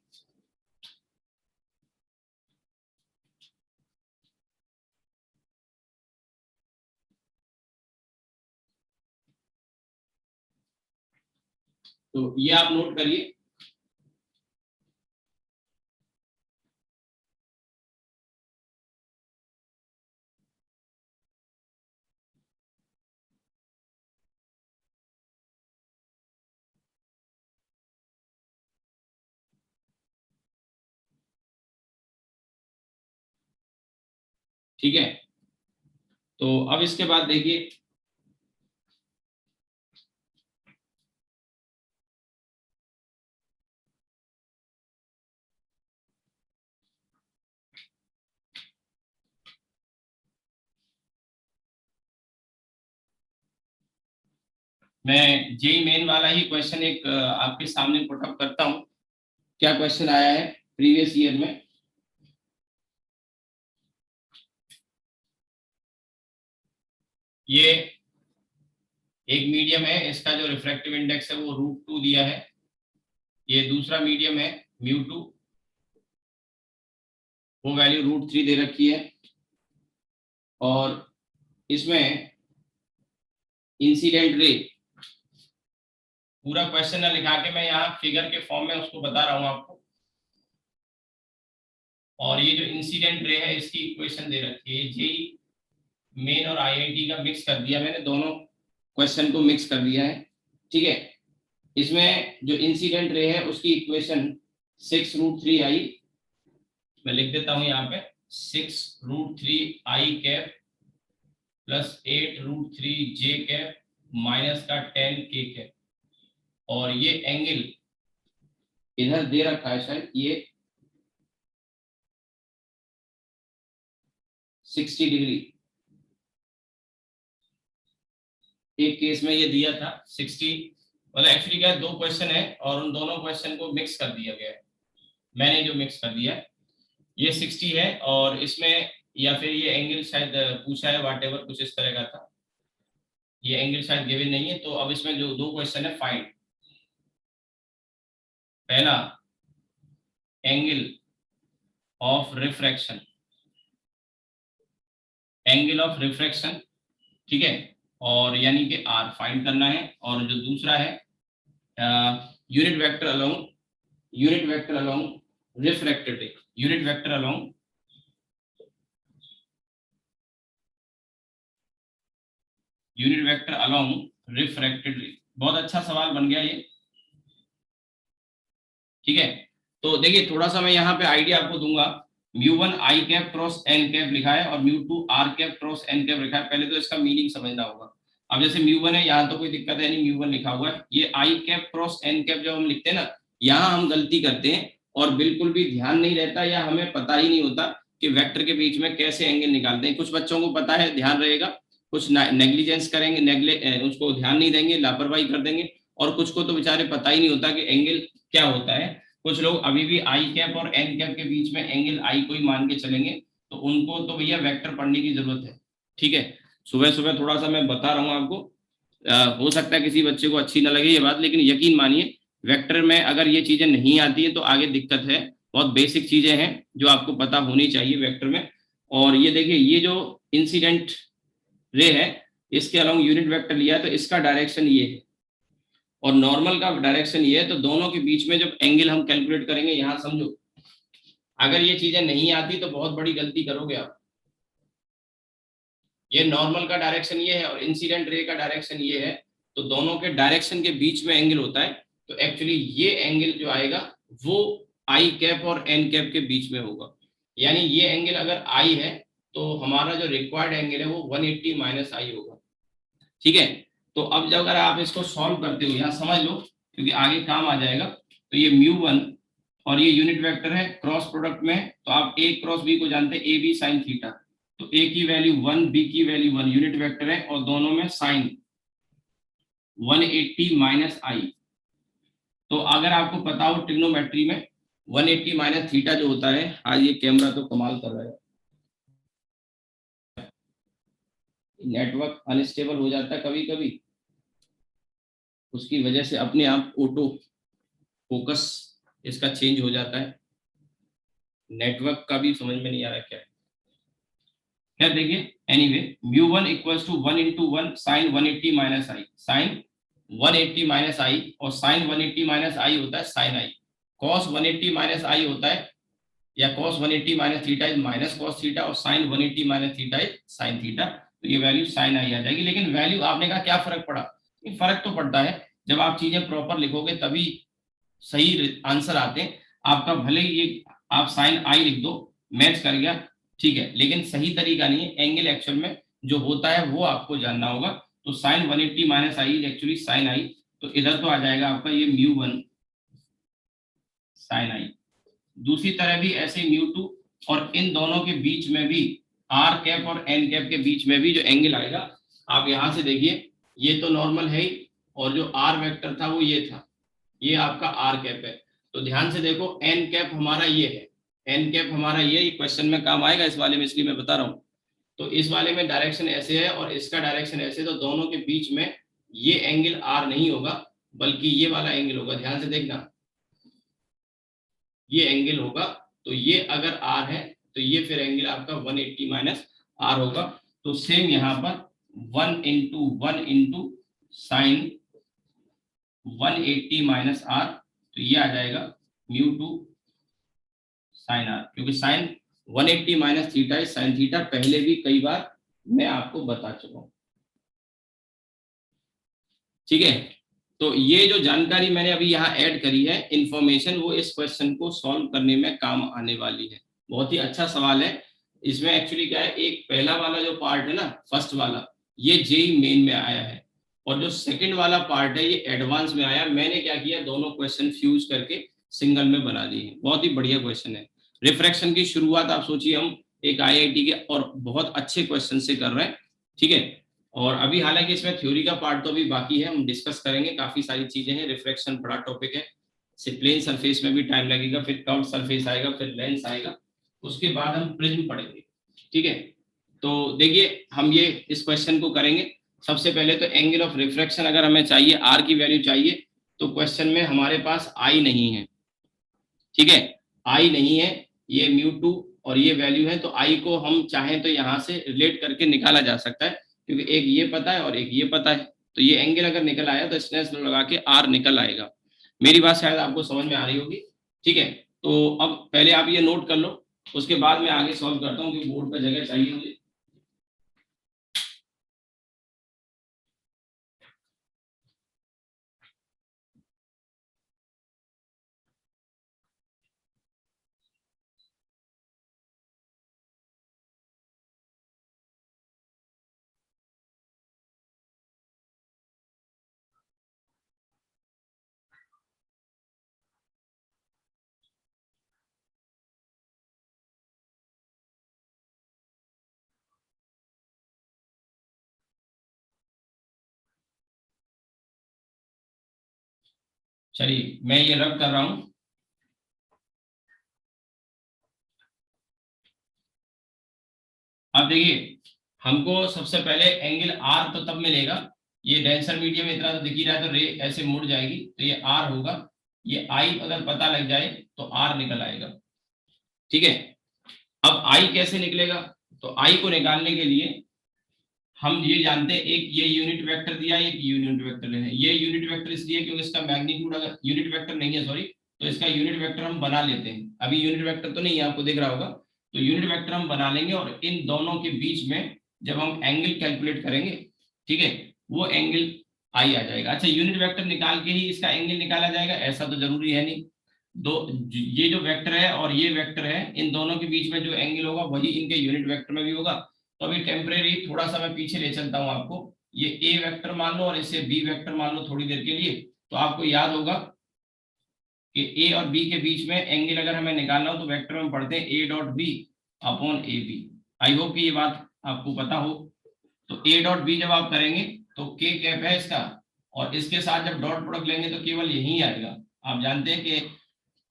तो ये आप नोट करिए। ठीक है, तो अब इसके बाद देखिए, मैं जेई मेन वाला ही क्वेश्चन एक आपके सामने पुट अप करता हूं। क्या क्वेश्चन आया है प्रीवियस ईयर में। ये एक मीडियम है, इसका जो रिफ्रैक्टिव इंडेक्स है वो √2 दिया है। ये दूसरा मीडियम है μ2, वो वैल्यू √3 दे रखी है। और इसमें इंसिडेंट रे, पूरा क्वेश्चन ना लिखा के मैं यहाँ फिगर के फॉर्म में उसको बता रहा हूँ आपको। और ये जो इंसिडेंट रे है इसकी इक्वेशन दे रखी है। जेई मेन और आईआईटी का मिक्स कर दिया मैंने, दोनों क्वेश्चन को मिक्स कर दिया है। ठीक है, इसमें जो इंसिडेंट रे है उसकी इक्वेशन 6√3i, मैं लिख देता हूं यहाँ पे, 6√3i cap plus 8√3j cap minus का 10k कैप। और ये एंगल इधर दे रखा है शायद, ये 60 डिग्री। एक केस में ये दिया था 60, मतलब एक्चुअली क्या, दो क्वेश्चन है और उन दोनों क्वेश्चन को मिक्स कर दिया गया है। मैंने जो मिक्स कर दिया, ये 60 है और इसमें, या फिर ये एंगल शायद पूछा है, व्हाटएवर कुछ इस तरह का था। ये एंगल शायद गिवन नहीं है। तो अब इसमें जो दो क्वेश्चन है, फाइंड पहला angle of refraction, angle of refraction, ठीक है, और यानी कि आर फाइंड करना है। और जो दूसरा है unit vector along, unit vector along refracted रे, unit vector along, unit vector along refracted रे। बहुत अच्छा सवाल बन गया ये। ठीक है, तो देखिए थोड़ा सा मैं यहाँ पे आइडिया आपको दूंगा। μ1 i cap cross n cap लिखा है और μ2 r cap cross n cap लिखा है। पहले तो इसका मीनिंग समझना होगा। अब जैसे μ1 है, यहाँ तो कोई दिक्कत है नहीं, μ1 लिखा हुआ है। ये i cap cross n cap जब हम लिखते हैं ना, यहाँ हम गलती करते हैं और बिल्कुल भी ध्यान नहीं रहता या हमें पता ही नहीं होता कि वेक्टर के बीच में कैसे एंगल निकालते हैं। कुछ बच्चों को पता है, ध्यान रहेगा, कुछ नेग्लिजेंस करेंगे, उसको ध्यान नहीं देंगे, लापरवाही कर देंगे। और कुछ को तो बेचारे पता ही नहीं होता कि एंगल क्या होता है। कुछ लोग अभी भी आई कैप और एन कैप के बीच में एंगल आई को ही मान के चलेंगे, तो उनको तो भैया वेक्टर पढ़ने की जरूरत है। ठीक है, सुबह सुबह थोड़ा सा मैं बता रहा हूँ आपको। हो सकता है किसी बच्चे को अच्छी ना लगे ये बात, लेकिन यकीन मानिए वेक्टर में अगर ये चीजें नहीं आती है तो आगे दिक्कत है। बहुत बेसिक चीजें हैं जो आपको पता होनी चाहिए वेक्टर में। और ये देखिए, ये जो इंसिडेंट रे है, इसके अलोंग यूनिट वेक्टर लिया है, तो इसका डायरेक्शन ये है और नॉर्मल का डायरेक्शन ये है। तो दोनों के बीच में जब एंगल हम कैलकुलेट करेंगे, यहाँ समझो, अगर ये चीजें नहीं आती तो बहुत बड़ी गलती करोगे आप। ये नॉर्मल का डायरेक्शन ये है और इंसिडेंट रे का डायरेक्शन ये है, तो दोनों के डायरेक्शन के बीच में एंगल होता है। तो एक्चुअली ये एंगल जो आएगा वो आई कैप और एन कैप के बीच में होगा। यानी ये एंगल अगर आई है तो हमारा जो रिक्वायर्ड एंगल है वो 180 माइनस आई होगा। ठीक है, तो अब जब अगर आप इसको सॉल्व करते हो, यहाँ समझ लो क्योंकि आगे काम आ जाएगा। तो ये μ1 और ये यूनिट वेक्टर है, क्रॉस प्रोडक्ट में तो आप a क्रॉस b को जानते हैं, a b साइन थीटा। तो a की वैल्यू 1, b की वैल्यू 1, यूनिट वेक्टर है और दोनों में साइन 180 माइनस आई। तो अगर आपको पता हो ट्रिग्नोमेट्री में 180 माइनस थीटा जो होता है, आज ये कैमरा तो कमाल कर रहा है, नेटवर्क अनस्टेबल हो जाता है कभी कभी, उसकी वजह से अपने आप ऑटो फोकस इसका चेंज हो जाता है, नेटवर्क का भी समझ में नहीं आ रहा क्या है। खैर देखिए, anyway μ1 equals to 1 into 1 sin 180 minus I, sine 180 minus I, और साइन 180 माइनस आई होता है sine I, cos 180 minus I होता है, या cos 180 minus theta is minus cos theta, और sin 180 minus theta is sin theta, तो ये value sin आई आ जाएगी। लेकिन वैल्यू आपने कहा क्या फर्क पड़ा, ये फर्क तो पड़ता है, जब आप चीजें प्रॉपर लिखोगे तभी सही आंसर आते हैं। आपका भले ही ये आप sin आई लिख दो, मैच कर गया, ठीक है, लेकिन सही तरीका नहीं है, एंगल एक्चुअल में जो होता है वो आपको जानना होगा। तो sin 180 minus I is actually sin आई, तो इधर तो आ जाएगा आपका ये μ1 sin आई। दूसरी तरह भी ऐसे μ2, और इन दोनों के बीच में भी r कैप और n कैप के बीच में भी जो एंगल आएगा, आप यहां से देखिए, ये तो नॉर्मल है ही, और जो r वेक्टर था वो ये था, ये आपका r कैप है। तो ध्यान से देखो, n कैप हमारा ये है, n कैप हमारा ये क्वेश्चन में काम आएगा इस वाले में, इसलिए मैं बता रहा हूँ। तो इस वाले में डायरेक्शन ऐसे है और इसका डायरेक्शन ऐसे, तो दोनों के बीच में ये एंगल r नहीं होगा, बल्कि ये वाला एंगल होगा, ध्यान से देखना, ये एंगल होगा। तो ये अगर r है तो ये फिर एंगल आपका 180 माइनस r होगा। तो सेम यहाँ पर 1 into 1 into sine 180 minus r, तो ये आ जाएगा μ2 sin r, क्योंकि sine 180 minus theta is sine theta, पहले भी कई बार मैं आपको बता चुका हूं, ठीक है। तो ये जो जानकारी मैंने अभी यहाँ ऐड करी है, इंफॉर्मेशन, वो इस क्वेश्चन को सॉल्व करने में काम आने वाली है। बहुत ही अच्छा सवाल है। इसमें एक्चुअली क्या है, एक पहला वाला जो पार्ट है ना, फर्स्ट वाला, ये जेई मेन में आया है, और जो सेकंड वाला पार्ट है ये एडवांस में आया। मैंने क्या किया, दोनों क्वेश्चन फ्यूज करके सिंगल में बना दिए हैं। बहुत ही बढ़िया क्वेश्चन है। रिफ्रैक्शन की शुरुआत आप सोचिए, हम एक आईआईटी के और बहुत अच्छे क्वेश्चन से कर रहे हैं, ठीक है। और अभी हालांकि इसमें थ्योरी का पार्ट तो अभी बाकी है, हम डिस्कस करेंगे, काफी सारी चीजें हैं, रिफ्रैक्शन बड़ा टॉपिक है, प्लेन सरफेस में भी टाइम लगेगा, फिर कर्व सरफेस आएगा, फिर लेंस आएगा, उसके बाद हम प्रिज्म पढ़ेंगे, ठीक है। तो देखिए, हम ये इस क्वेश्चन को करेंगे। सबसे पहले तो एंगल ऑफ रिफ्रैक्शन अगर हमें चाहिए, आर की वैल्यू चाहिए, तो क्वेश्चन में हमारे पास आई नहीं है, ठीक है, आई नहीं है, ये μ2 और ये वैल्यू है, तो आई को हम चाहें तो यहाँ से रिलेट करके निकाला जा सकता है, क्योंकि एक ये पता है और एक ये पता है, तो ये एंगल अगर निकल आया तो स्नेल्स लॉ लगा के आर निकल आएगा। मेरी बात शायद आपको समझ में आ रही होगी, ठीक है। तो अब पहले आप ये नोट कर लो, उसके बाद मैं आगे सॉल्व करता हूँ, क्योंकि बोर्ड पर जगह चाहिए मुझे। चलिए, मैं ये रब कर रहा हूँ। अब देखिए, हमको सबसे पहले एंगल आर तो तब मिलेगा, ये डेंसर मीडियम इतना तो दिख ही रहा है, तो रे ऐसे मुड़ जाएगी, तो ये आर होगा। ये आई अगर पता लग जाए तो आर निकल आएगा, ठीक है। अब आई कैसे निकलेगा, तो आई को निकालने के लिए हम ये जानते हैं, एक ये यूनिट वेक्टर दिया है, एक यूनिट वेक्टर लेना है। ये यूनिट वेक्टर इसलिए क्योंकि इसका मैग्नीट्यूड अगर यूनिट वेक्टर नहीं है, सॉरी, तो इसका यूनिट वेक्टर हम बना लेते हैं। अभी यूनिट वेक्टर तो नहीं है, आपको दिख रहा होगा, तो यूनिट वेक्टर हम बना लेंगे, और इन दोनों के बीच में जब हम एंगल कैलकुलेट करेंगे, ठीक है, वो एंगल आई आ जाएगा। अच्छा, यूनिट वेक्टर निकाल के ही इसका एंगल निकाला जाएगा ऐसा तो जरूरी है नहीं। दो, ये जो वेक्टर है और ये वेक्टर है, इन दोनों के बीच में जो एंगल होगा वही इनके यूनिट वेक्टर में भी होगा। तो अभी टेम्परेरी थोड़ा सा मैं पीछे ले चलता हूं आपको, ये ए वेक्टर मान लो और इसे बी वेक्टर मान लो थोड़ी देर के लिए। तो आपको याद होगा कि ए और बी के बीच में एंगल अगर हमें निकालना हो तो वेक्टर में पढ़ते हैं a dot b upon a b. I hope कि ये बात आपको पता हो। तो ए डॉट बी जब आप करेंगे तो के कैप है इसका, और इसके साथ जब डॉट प्रोडक्ट लेंगे तो केवल यही आएगा। आप जानते हैं कि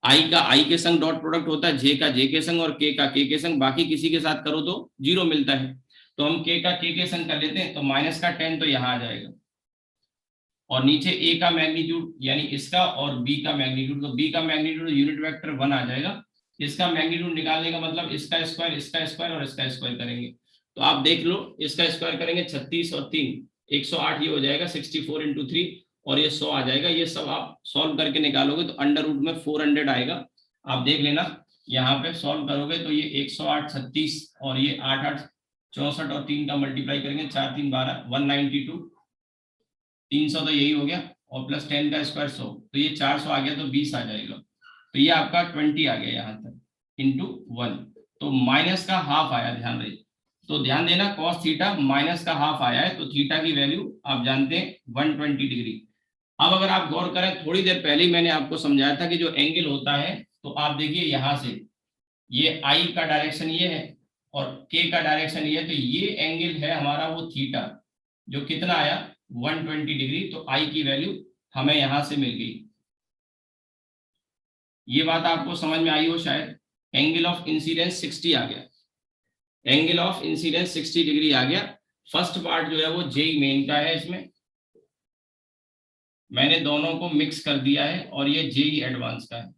आई का आई के संग डॉट प्रोडक्ट होता है, जे का जे के संग और के का के के संग, बाकी किसी के साथ करो तो 0 मिलता है। तो हम के का के संग कर लेते हैं, तो माइनस का 10 तो यहाँ आ जाएगा, और नीचे ए का मैग्नीट्यूड यानी इसका और बी का मैग्नीट्यूड, तो बी का मैग्नीट्यूड यूनिट वेक्टर 1 आ जाएगा। इसका मैग्नीट्यूड निकालने का मतलब इसका स्क्वायर और इसका स्क्वायर करेंगे, तो आप देख लो, इसका स्क्वायर करेंगे 36 और 3 108, ये हो जाएगा 64 इंटू 3 और ये 100 आ जाएगा। ये सब आप सॉल्व करके निकालोगे तो अंडर रूट में 400 आएगा, आप देख लेना। यहाँ पे सॉल्व करोगे तो ये 108 36 और ये 8 8 64 और 3 का मल्टीप्लाई करेंगे, 4 3 12 192, 300 तो यही हो गया, और प्लस 10 का स्क्वायर 100, तो ये 400 आ गया, तो 20 आ जाएगा। तो ये आपका 20 आ गया यहाँ तक इंटू 1, तो माइनस का हाफ आया, ध्यान रहे। तो ध्यान देना, cos थीटा माइनस का हाफ आया है, तो थीटा की वैल्यू आप जानते हैं 120 डिग्री। अब अगर आप गौर करें, थोड़ी देर पहले मैंने आपको समझाया था कि जो एंगल होता है, तो आप देखिए यहाँ से ये आई का डायरेक्शन ये है और के का डायरेक्शन ये है, तो ये एंगल है हमारा वो थीटा, जो कितना आया 120 डिग्री। तो आई की वैल्यू हमें यहां से मिल गई। ये बात आपको समझ में आई हो शायद। एंगल ऑफ इंसिडेंस 60 आ गया, एंगल ऑफ इंसिडेंस 60 डिग्री आ गया। फर्स्ट पार्ट जो है वो जेई मेन का है, इसमें मैंने दोनों को मिक्स कर दिया है, और ये जेई एडवांस का है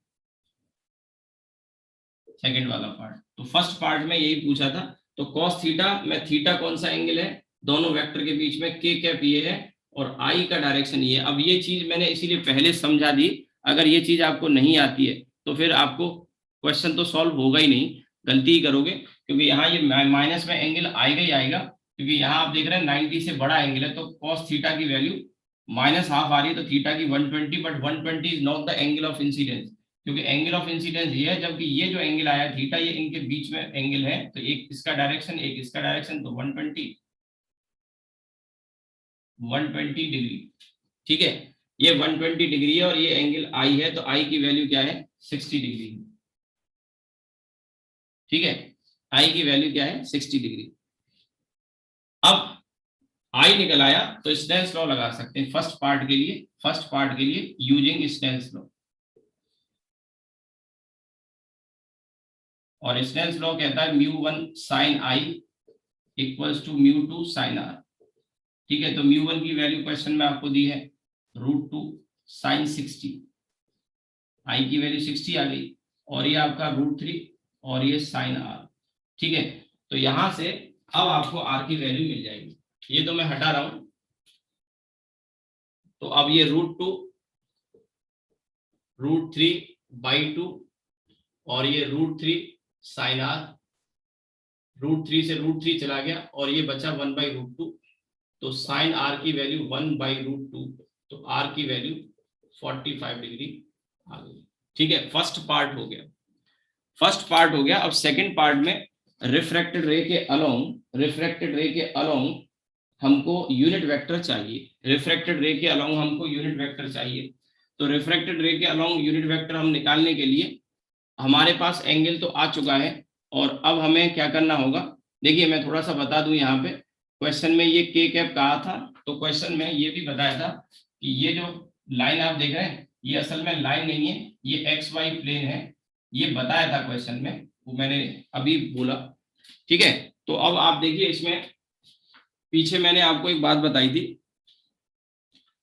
सेकंड वाला पार्ट। तो फर्स्ट पार्ट में यही पूछा था, तो cos थीटा में थीटा कौन सा एंगल है, दोनों वेक्टर के बीच में के कैप ये है और आई का डायरेक्शन ये है। अब ये चीज मैंने इसीलिए पहले समझा दी, अगर ये चीज आपको नहीं आती है तो फिर आपको क्वेश्चन तो सॉल्व होगा ही नहीं, गलती ही करोगे, क्योंकि यहाँ ये माइनस में एंगल आएगा ही आएगा, क्योंकि यहाँ आप देख रहे हैं 90 से बड़ा एंगल है, तो cos थीटा की वैल्यू माइनस हाफ आ रही है, तो थीटा की 120, but 120 is not the angle of incidence, क्योंकि एंगल ऑफ इंसिडेंस ये है, जबकि ये जो एंगल आया थीटा, ये इनके बीच में एंगल है, तो एक इसका डायरेक्शन एक इसका डायरेक्शन, तो 120 डिग्री, ठीक है। ये 120 डिग्री है और ये एंगल आई है, तो आई की वैल्यू क्या है 60 डिग्री, ठीक है। आई की वैल्यू क्या है 60 डिग्री। अब आई निकल आया तो स्नेल्स लॉ लगा सकते हैं फर्स्ट पार्ट के लिए यूजिंग स्नेल्स लॉ, और स्नेल्स लॉ कहता है μ1 sin i equals to μ2 sin r, ठीक है। तो μ1 की वैल्यू क्वेश्चन में आपको दी है √2 sin 60, आई की वैल्यू 60 आ गई, और ये आपका √3 और ये sin r, ठीक है। तो यहां से अब आपको r की वैल्यू मिल जाएगी, ये तो मैं हटा रहा हूं। तो अब ये √2 √3/2 और ये √3 sin r, √3 से √3 चला गया और ये बचा 1/√2, तो sin r की वैल्यू 1/√2, तो r की वैल्यू 45 डिग्री आ गई, ठीक है। फर्स्ट पार्ट हो गया। अब सेकंड पार्ट में रिफ्रैक्टेड रे के अलोंग हमको यूनिट वेक्टर चाहिए, तो रिफ्रैक्टेड रे के अलोंग यूनिट वेक्टर हम निकालने के लिए हमारे पास एंगल तो आ चुका है, और अब हमें क्या करना होगा, देखिए मैं थोड़ा सा बता दूं, यहाँ पे क्वेश्चन में ये के कैप कहा था, तो क्वेश्चन में ये भी बताया था कि ये जो लाइन आप देख रहे हैं ये असल में लाइन नहीं है, ये एक्स वाई प्लेन है, ये बताया था क्वेश्चन में, वो मैंने अभी बोला, ठीक है। तो अब आप देखिए, इसमें पीछे मैंने आपको एक बात बताई थी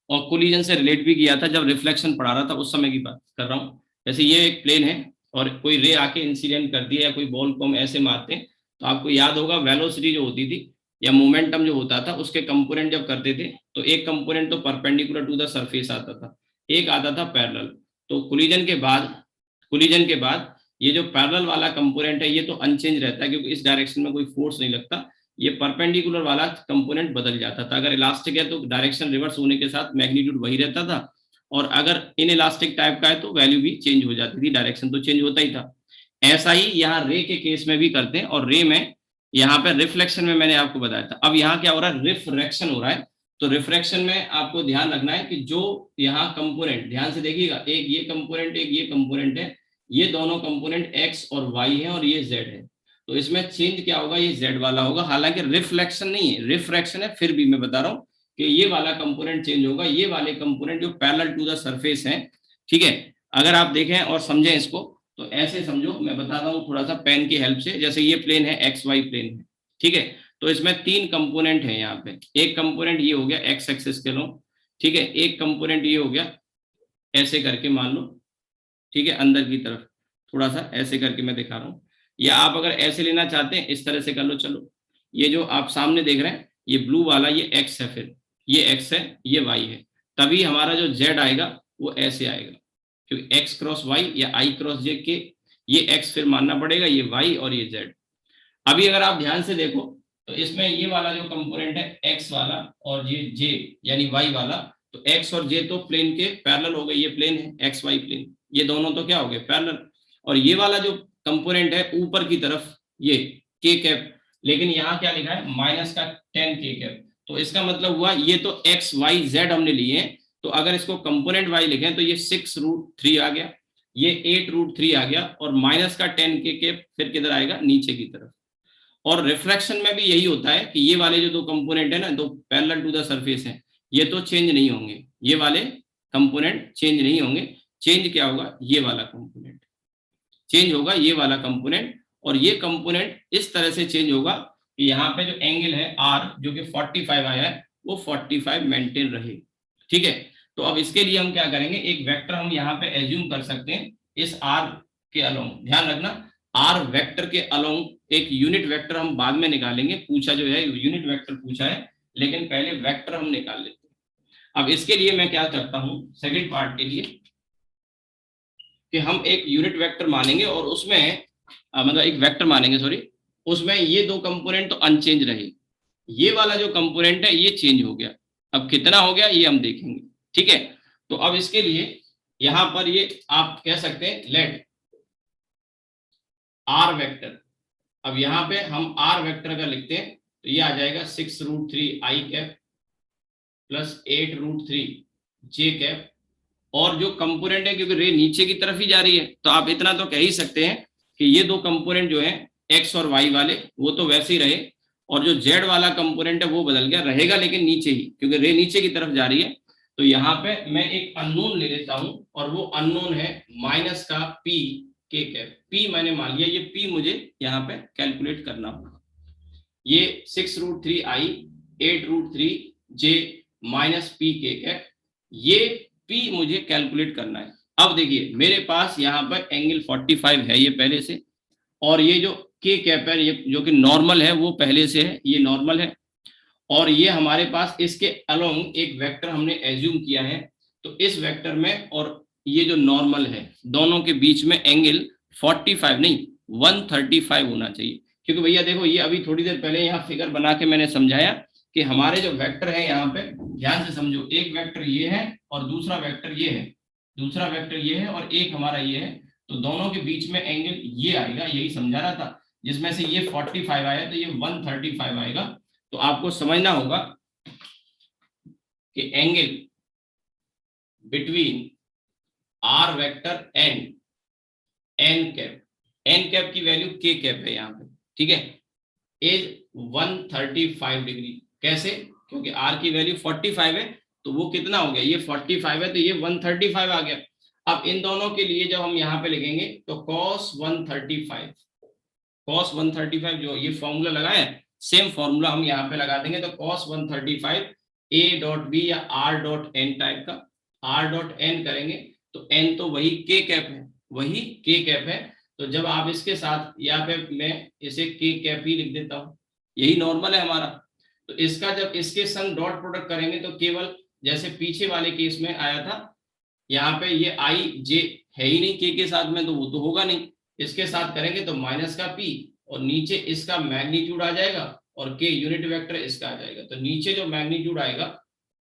और कोलिजन से रिलेट भी किया था, जब रिफ्लेक्शन पढ़ा रहा था उस समय की बात कर रहा हूँ। जैसे ये एक प्लेन है और कोई रे आके इंसिडेंट कर दिया, या कोई बॉल को हम ऐसे मारते हैं, तो आपको याद होगा वेलोसिटी जो होती थी या मोमेंटम जो होता था, उसके कंपोनेंट जब करते थे तो एक कंपोनेंट तो परपेंडिकुलर टू द सरफेस आता था, एक आता था पैरेलल। तो कोलिजन के बाद ये जो पैरेलल वाला कंपोनेंट है ये तो अनचेंज रहता है, क्योंकि इस डायरेक्शन में कोई फोर्स नहीं लगता, ये परपेंडिकुलर वाला कंपोनेंट बदल जाता था। अगर इलास्टिक है तो डायरेक्शन रिवर्स होने के साथ मैग्नीट्यूड वही रहता था, और अगर इन इलास्टिक टाइप का है तो वैल्यू भी चेंज हो जाती थी, डायरेक्शन तो चेंज होता ही था। ऐसा ही यहाँ रे के केस में भी करते हैं, और रे में यहाँ पे रिफ्लेक्शन में मैंने आपको बताया था। अब यहाँ क्या हो रहा है, रिफ्रैक्शन हो रहा है। तो रिफ्रैक्शन में आपको ध्यान रखना है कि जो यहाँ कंपोनेंट, ध्यान से देखिएगा, एक ये कंपोनेंट एक ये कंपोनेंट है, ये दोनों कंपोनेंट एक्स और वाई है और ये जेड है, तो इसमें चेंज क्या होगा, ये जेड वाला होगा। हालांकि रिफ्लेक्शन नहीं है, रिफ्रैक्शन है, फिर भी मैं बता रहा हूँ कि ये वाला कंपोनेंट चेंज होगा, ये वाले कंपोनेंट जो पैरेलल टू द सरफेस है, ठीक है। अगर आप देखें और समझें इसको तो ऐसे समझो, मैं बताता हूँ थोड़ा सा पेन की हेल्प से। जैसे ये प्लेन है, एक्स वाई प्लेन है, ठीक है। तो इसमें 3 कंपोनेंट है यहाँ पे। एक कंपोनेंट ये हो गया एक्स एक्सिस के लो, ठीक है। एक कंपोनेंट ये हो गया ऐसे करके मान लो, ठीक है, अंदर की तरफ थोड़ा सा ऐसे करके मैं दिखा रहा हूँ। या आप अगर ऐसे लेना चाहते हैं इस तरह से कर लो। चलो, ये जो आप सामने देख रहे हैं ये ब्लू वाला ये एक्स है, फिर ये एक्स है, ये वाई है। तभी हमारा जो जेड आएगा वो ऐसे आएगा, क्योंकि एक्स क्रॉस वाई या आई क्रॉस जे के, ये एक्स फिर मानना पड़ेगा, ये वाई और ये जेड। अभी अगर आप ध्यान से देखो तो इसमें ये वाला जो कंपोनेंट है एक्स वाला और ये जे यानी वाई वाला, तो एक्स और जे तो प्लेन के पैरेलल हो गए, ये प्लेन है एक्स वाई प्लेन, ये दोनों तो क्या हो गए पैरेलल। और ये वाला जो कंपोनेंट है ऊपर की तरफ ये के कैप, लेकिन यहाँ क्या लिखा है माइनस का 10 के कैप। तो इसका मतलब हुआ ये तो एक्स वाई जेड हमने लिए हैं, तो अगर इसको कंपोनेंट वाई लिखें तो ये 6√3 आ गया, ये 8√3 आ गया, और माइनस का 10 के कैप फिर किधर आएगा नीचे की तरफ। और रिफ्रैक्शन में भी यही होता है कि ये वाले जो दो कंपोनेंट है ना, दो पैरेलल टू द सरफेस है, ये तो चेंज नहीं होंगे, ये वाले कंपोनेंट चेंज नहीं होंगे। चेंज क्या होगा, ये वाला कंपोनेंट चेंज होगा, ये वाला कंपोनेंट। और ये कंपोनेंट इस तरह से चेंज होगा कि यहाँ पे जो एंगल है आर जो कि 45 आया है वो 45 मेंटेन रहे, ठीक है। तो अब इसके लिए हम क्या करेंगे, एक वेक्टर हम यहाँ पे एज्यूम कर सकते हैं इस आर के अलोंग। ध्यान रखना, आर वेक्टर के अलोंग एक यूनिट वेक्टर हम बाद में निकालेंगे, पूछा जो है यूनिट वेक्टर पूछा है, लेकिन पहले वेक्टर हम निकाल लेते हैं। अब इसके लिए मैं क्या करता हूँ सेकंड पार्ट के लिए, कि हम एक यूनिट वेक्टर मानेंगे और उसमें मतलब एक वेक्टर मानेंगे सॉरी, उसमें ये दो कंपोनेंट तो अनचेंज रहे, ये वाला जो कंपोनेंट है ये चेंज हो गया। अब कितना हो गया ये हम देखेंगे, ठीक है। तो अब इसके लिए यहां पर ये आप कह सकते हैं लेट आर वेक्टर। अब यहाँ पे हम आर वेक्टर का लिखते हैं तो ये आ जाएगा 6√3 आई कैप प्लस 8√3 जे कैप। और जो कंपोनेंट है, क्योंकि रे नीचे की तरफ ही जा रही है, तो आप इतना तो कह ही सकते हैं कि ये दो कंपोनेंट जो है एक्स और वाई वाले वो तो वैसे ही रहे, और जो जेड वाला कंपोनेंट है वो बदल गया, रहेगा लेकिन नीचे ही, क्योंकि रे नीचे की तरफ जा रही है। तो यहाँ पे मैं एक अननोन ले लेता हूं, और वो अननोन है माइनस का पी के कैप। पी मैंने मान लिया, ये पी मुझे यहाँ पे कैलकुलेट करना होगा। ये 6√3 आई 8√3 जे माइनस पी के कैप, ये पी मुझे कैलकुलेट करना है। अब देखिए मेरे पास यहाँ पर एंगल 45 है ये पहले से, और ये जो के कैप है ये जो कि नॉर्मल है वो पहले से है, ये नॉर्मल है। और ये हमारे पास इसके अलोंग एक वेक्टर हमने एज्यूम किया है, तो इस वेक्टर में और ये जो नॉर्मल है दोनों के बीच में एंगल 45 नहीं 135 होना चाहिए। क्योंकि भैया देखो ये अभी थोड़ी देर पहले यहाँ फिगर बना के मैंने समझाया कि हमारे जो वेक्टर है यहाँ पे ध्यान से समझो, एक वेक्टर ये है और दूसरा वेक्टर ये है, दूसरा वेक्टर ये है और एक हमारा ये है, तो दोनों के बीच में एंगल ये आएगा, यही समझा रहा था। जिसमें से ये 45 आया तो ये 135 आएगा। तो आपको समझना होगा कि angle between r vector and n cap, N cap की वैल्यू के कैप है यहाँ पे, ठीक है, इज 135 डिग्री। कैसे, क्योंकि आर की वैल्यू 45 है तो वो कितना हो गया, ये 45 है तो ये 135 आ गया। अब इन दोनों के लिए जब हम यहाँ पे लिखेंगे तो cos 135 जो ये फॉर्मूला लगाए सेम फॉर्मूला हम यहाँ पे लगा देंगे। तो cos 135 a डॉट बी या r डॉट एन टाइप का, r डॉट एन करेंगे तो n तो वही k कैप है, वही k कैप है। तो जब आप इसके साथ यहाँ पे मैं इसे k कैप ही लिख देता हूँ, यही नॉर्मल है हमारा। तो इसका जब इसके संग डॉट प्रोडक्ट करेंगे तो केवल जैसे पीछे वाले केस में आया था, यहाँ पे ये आई जे है ही नहीं के साथ में, तो वो तो होगा नहीं। इसके साथ करेंगे तो माइनस का पी और नीचे इसका मैग्नीट्यूड आ जाएगा और के यूनिट वेक्टर इसका आ जाएगा। तो नीचे जो मैग्नीट्यूड आएगा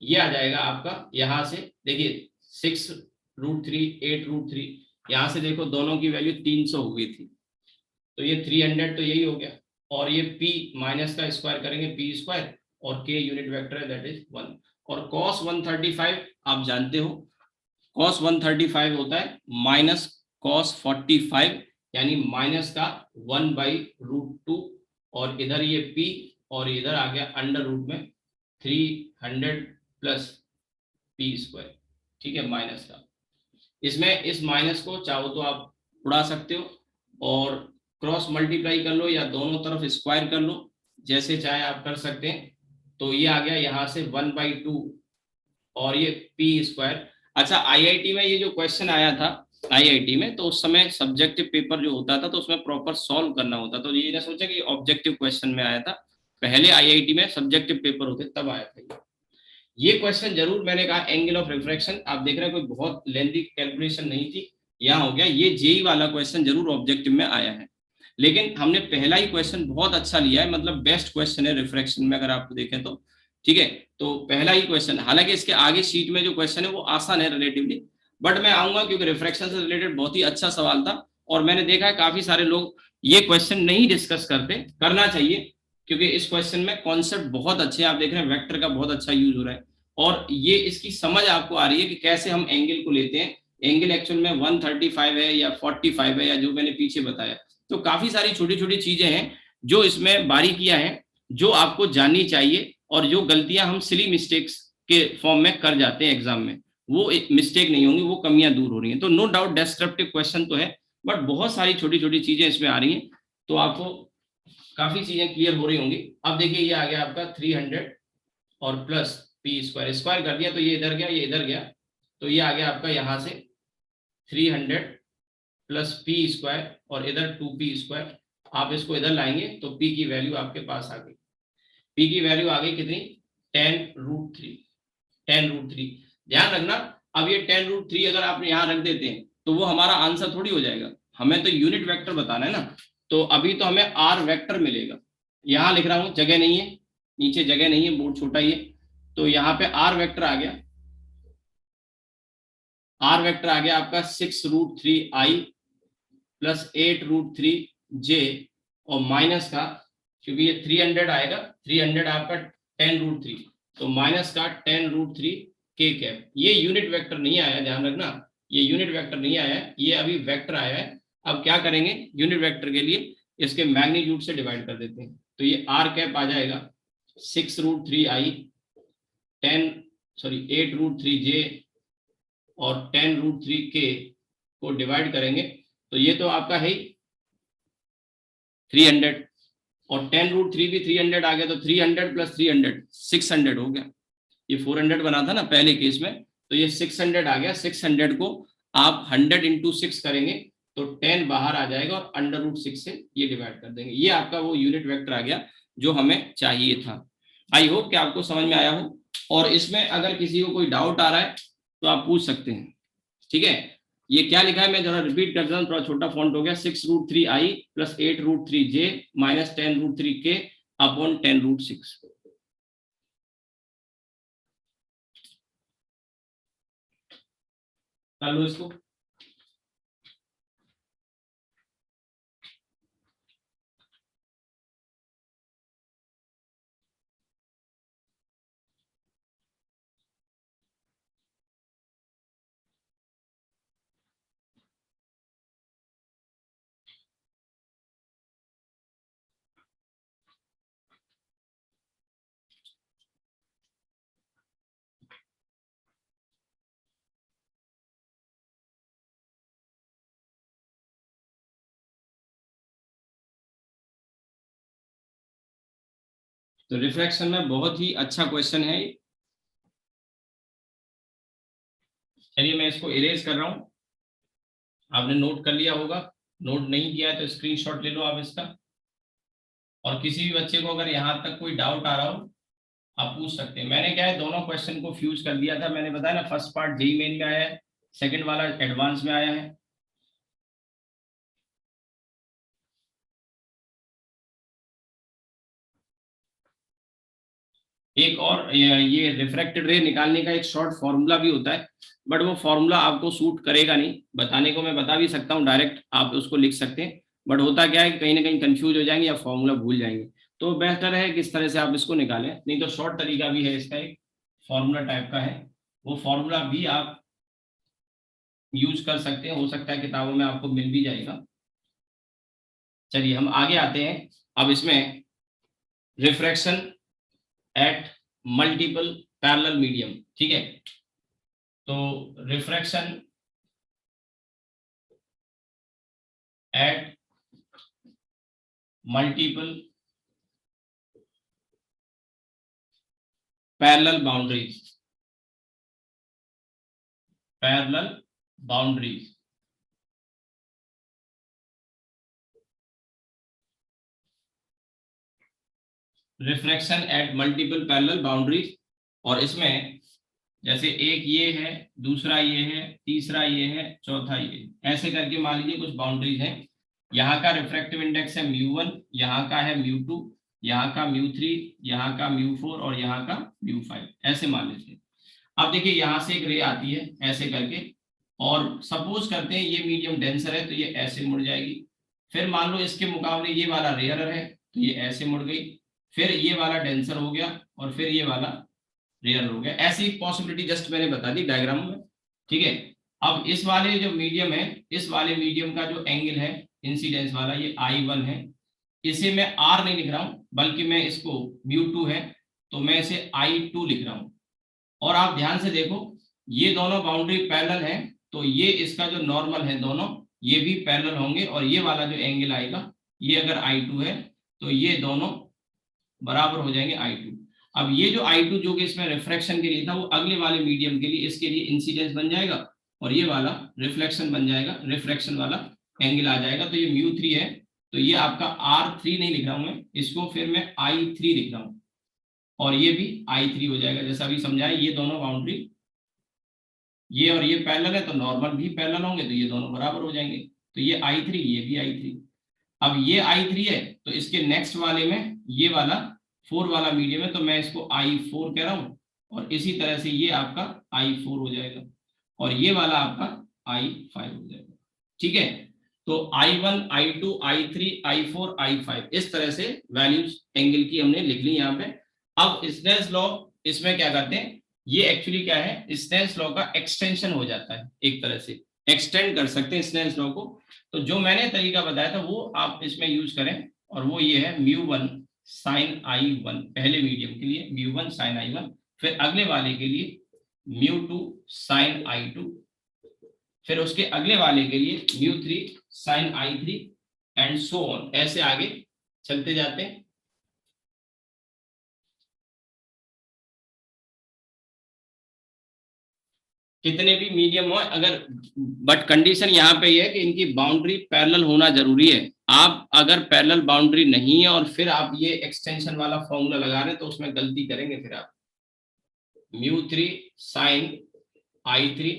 ये आ जाएगा आपका, यहाँ से देखिए 6√3 8√3, यहाँ से देखो दोनों की वैल्यू 300 हो गई थी, तो ये 300 तो यही हो गया। और ये p माइनस का स्क्वायर करेंगे p स्क्वायर, और k यूनिट वेक्टर है दैट इज 1। और cos 135 आप जानते हो, cos 135 होता है माइनस cos 45, यानी माइनस का 1/√2, और इधर ये p और इधर आ गया अंडर रूट में 300 प्लस p स्क्वायर, ठीक है, माइनस का। इसमें इस माइनस को चाहो तो आप उड़ा सकते हो और क्रॉस मल्टीप्लाई कर लो या दोनों तरफ स्क्वायर कर लो, जैसे चाहे आप कर सकते हैं। तो ये आ गया यहाँ से 1/2 और ये पी स्क्वायर। अच्छा, आईआईटी में ये जो क्वेश्चन आया था, आईआईटी में तो उस समय सब्जेक्टिव पेपर जो होता था तो उसमें प्रॉपर सॉल्व करना होता, तो ये ना सोचा कि ऑब्जेक्टिव क्वेश्चन में आया था, पहले आईआईटी में सब्जेक्टिव पेपर होते तब आया था ये क्वेश्चन। जरूर मैंने कहा एंगल ऑफ रिफ्रैक्शन, आप देख रहे हैं कोई बहुत लेंथी कैलकुलेशन नहीं थी, यहाँ हो गया। ये जेई वाला क्वेश्चन जरूर ऑब्जेक्टिव में आया है, लेकिन हमने पहला ही क्वेश्चन बहुत अच्छा लिया है, मतलब बेस्ट क्वेश्चन है रिफ्रैक्शन में अगर आप देखें तो। ठीक है, तो पहला ही क्वेश्चन, हालांकि इसके आगे शीट में जो क्वेश्चन है वो आसान है रिलेटिवली, बट मैं आऊंगा क्योंकि रिफ्रैक्शन से रिलेटेड बहुत ही अच्छा सवाल था और मैंने देखा है काफी सारे लोग ये क्वेश्चन नहीं डिस्कस करते, करना चाहिए क्योंकि इस क्वेश्चन में कॉन्सेप्ट बहुत अच्छे हैं। आप देख रहे हैं वेक्टर का बहुत अच्छा यूज हो रहा है और ये इसकी समझ आपको आ रही है कि कैसे हम एंगल को लेते हैं। एंगल एक्चुअल में 135 है या 45 है या जो मैंने पीछे बताया, तो काफी सारी छोटी छोटी चीजें हैं जो इसमें बारीकियां हैं जो आपको जाननी चाहिए, और जो गलतियां हम सिली मिस्टेक्स के फॉर्म में कर जाते हैं एग्जाम में, वो मिस्टेक नहीं होंगी, वो कमियां दूर हो रही हैं। तो नो डाउट डिस्क्रिप्टिव क्वेश्चन तो है, बट बहुत सारी छोटी छोटी चीजें इसमें आ रही हैं, तो आपको काफी चीजें क्लियर हो रही होंगी। अब देखिए ये आ गया आपका 300 और प्लस पी स्क्वायर, स्क्वायर कर दिया तो ये इधर गया, ये इधर गया, तो ये आ गया आपका यहाँ से 300 प्लस पी स्क्वायर और इधर 2p स्क्वायर। आप इसको इधर लाएंगे तो p की वैल्यू आपके पास आ गई। p की वैल्यू आ गई कितनी, 10√3। 10√3 ध्यान रखना। अब ये 10√3 अगर आप यहाँ रख देते हैं तो वो हमारा आंसर थोड़ी हो जाएगा, हमें तो यूनिट वेक्टर बताना है ना। तो अभी तो हमें आर वेक्टर मिलेगा, यहाँ लिख रहा हूँ, जगह नहीं है, नीचे जगह नहीं है, बोर्ड छोटा ही है, तो यहाँ पे आर वेक्टर आ गया। आर वेक्टर आ गया आपका 6√3i प्लस 8√3j और माइनस का, क्योंकि ये 300 आएगा, 300 आपका 10√3, तो माइनस का 10√3 के कैप। ये यूनिट वेक्टर नहीं आया, ध्यान रखना, ये यूनिट वेक्टर नहीं आया, ये अभी वेक्टर आया है। अब क्या करेंगे, यूनिट वेक्टर के लिए इसके मैग्नीट्यूड से डिवाइड कर देते हैं, तो ये आर कैप आ जाएगा 6√3i 8√3j और 10√3k को डिवाइड करेंगे तो ये तो आपका है 300 और 10√3 भी 300 आ गया, तो 300 प्लस 300 600 हो गया। ये 400 बना था ना पहले केस में, तो ये 600 आ गया। 600 को आप 100 इंटू 6 करेंगे तो 10 बाहर आ जाएगा और √6 से ये डिवाइड कर देंगे। ये आपका वो यूनिट वेक्टर आ गया जो हमें चाहिए था। आई होप कि आपको समझ में आया हो, और इसमें अगर किसी को कोई डाउट आ रहा है तो आप पूछ सकते हैं। ठीक है, ये क्या लिखा है मैं जरा रिपीट करता हूँ, थोड़ा छोटा फॉन्ट हो गया। 6√3i plus 8√3j minus 10√3k upon 10√6। कर लो इसको। तो रिफ्रैक्शन में बहुत ही अच्छा क्वेश्चन है। चलिए मैं इसको इरेज कर रहा हूँ, आपने नोट कर लिया होगा, नोट नहीं किया है तो स्क्रीनशॉट ले लो आप इसका। और किसी भी बच्चे को अगर यहाँ तक कोई डाउट आ रहा हो आप पूछ सकते हैं। मैंने क्या है दोनों क्वेश्चन को फ्यूज कर दिया था, मैंने बताया ना, फर्स्ट पार्ट जेई मेन में आया है, सेकंड वाला एडवांस में आया है। एक और ये रिफ्रैक्टेड रे निकालने का एक शॉर्ट फॉर्मूला भी होता है, बट वो फॉर्मूला आपको सूट करेगा नहीं, बताने को मैं बता भी सकता हूँ, डायरेक्ट आप उसको लिख सकते हैं, बट होता क्या है कि कहीं ना कहीं कंफ्यूज हो जाएंगे या फॉर्मूला भूल जाएंगे। तो बेहतर है किस तरह से आप इसको निकालें, नहीं तो शॉर्ट तरीका भी है इसका, एक फॉर्मूला टाइप का है, वो फॉर्मूला भी आप यूज कर सकते हैं, हो सकता है किताबों में आपको मिल भी जाएगा। चलिए हम आगे आते हैं। अब इसमें refraction at multiple parallel medium, ठीक है। तो refraction at multiple parallel boundaries. Parallel boundaries. Refraction at multiple parallel boundaries, और इसमें जैसे एक ये है, दूसरा ये है, तीसरा ये है, चौथा ये है, ऐसे करके मान लीजिए कुछ बाउंड्रीज हैं। यहाँ का रिफ्रैक्टिव इंडेक्स है μ1, यहाँ का है μ2, यहाँ का μ3, यहाँ का μ4 और यहाँ का μ5, ऐसे मान लीजिए। अब देखिए यहाँ से एक रे आती है ऐसे करके, और सपोज करते हैं ये मीडियम डेंसर है तो ये ऐसे मुड़ जाएगी। फिर मान लो इसके मुकाबले ये वाला रेयर है तो ये ऐसे मुड़ गई, फिर ये वाला डेंसर हो गया और फिर ये वाला रेयर हो गया। ऐसी पॉसिबिलिटी जस्ट मैंने बता दी डायग्राम में, ठीक है। अब इस वाले जो मीडियम है, इस वाले मीडियम का जो एंगल है इंसिडेंस वाला, ये I1 है। इसे मैं R नहीं लिख रहा हूं, बल्कि मैं इसको μ2 है तो मैं इसे I2 लिख रहा हूं। और आप ध्यान से देखो, ये दोनों बाउंड्री पैरेलल है तो ये इसका जो नॉर्मल है दोनों ये भी पैरेलल होंगे, और ये वाला जो एंगल आएगा ये अगर I2 है तो ये दोनों बराबर हो जाएंगे I2। अब ये जो I2 जो कि इसमें रिफ्रैक्शन के लिए था वो अगले वाले मीडियम के लिए इसके लिए इंसिडेंस बन जाएगा, और ये वाला रिफ्लेक्शन बन जाएगा, रिफ्रैक्शन वाला एंगल आ जाएगा। तो ये μ3 है तो ये आपका R3 नहीं लिख रहा हूं मैं, इसको फिर मैं I3 लिख रहा हूं, और ये भी I3 हो जाएगा। जैसा अभी समझाया, ये दोनों बाउंड्री ये और ये पैरेलल है तो नॉर्मल भी पैरेलल होंगे तो ये दोनों बराबर हो जाएंगे, तो ये I3 ये भी I3। अब ये I3 है तो इसके नेक्स्ट वाले में ये वाला 4 वाला मीडियम है तो मैं इसको I4 कह रहा हूं, और इसी तरह से ये आपका I4 हो जाएगा और ये वाला आपका I5 हो जाएगा, ठीक है। तो I1, I2, I3, I4, I5 इस तरह से वैल्यूज एंगल की हमने लिख ली यहाँ पे। अब स्नेल्स लॉ इसमें क्या करते हैं, ये एक्चुअली क्या है, स्नेल्स लॉ का एक्सटेंशन हो जाता है, एक तरह से एक्सटेंड कर सकते हैं स्नेल्स लॉ को। तो जो मैंने तरीका बताया था वो आप इसमें यूज करें, और वो ये है μ1 sin I1 पहले मीडियम के लिए, μ1 sin I1, फिर अगले वाले के लिए μ2 sin I2, फिर उसके अगले वाले के लिए μ3 sin I3 and so on, ऐसे आगे चलते जाते हैं। कितने भी मीडियम हो अगर, बट कंडीशन यहाँ पे ये है कि इनकी बाउंड्री पैरेलल होना जरूरी है। आप अगर पैरेलल बाउंड्री नहीं है और फिर आप ये एक्सटेंशन वाला फॉर्मूला लगा रहे हैं तो उसमें गलती करेंगे। फिर आप μ3 sin I3,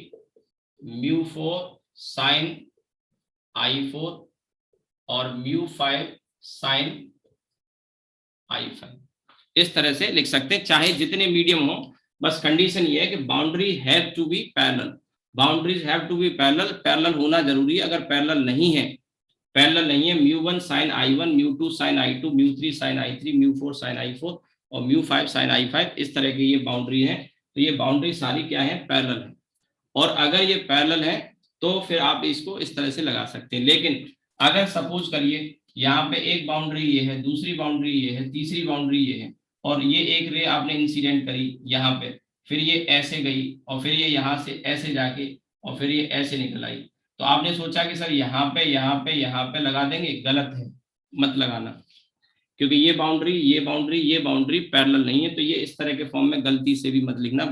μ4 sin I4 और μ5 sin I5 इस तरह से लिख सकते हैं, चाहे जितने मीडियम हो। बस कंडीशन ये है कि boundary have to be parallel, boundaries have to be parallel, parallel होना जरूरी है। अगर पैरेलल नहीं है, पैरेलल नहीं है, μ1 sin I1, μ2 sin I2, μ3 sin I3, μ4 sin I4 और μ5 sin I5 इस तरह की ये बाउंड्री है। तो ये बाउंड्री सारी क्या है, पैरेलल है। और अगर ये पैरेलल है तो फिर आप इसको इस तरह से लगा सकते हैं। लेकिन अगर सपोज करिए यहाँ पे एक बाउंड्री ये है, दूसरी बाउंड्री ये है, तीसरी बाउंड्री ये है, और ये एक रे आपने इंसिडेंट करी यहाँ पे, फिर ये ऐसे गई और फिर ये यहाँ से ऐसे जाके और फिर ये ऐसे निकल आई, तो आपने सोचा कि सर यहाँ पे यहाँ पे यहाँ पे लगा देंगे, गलत है, मत लगाना, क्योंकि ये बाउंड्री ये बाउंड्री ये बाउंड्री पैरेलल नहीं है। तो ये इस तरह के फॉर्म में गलती से भी मत लिखना,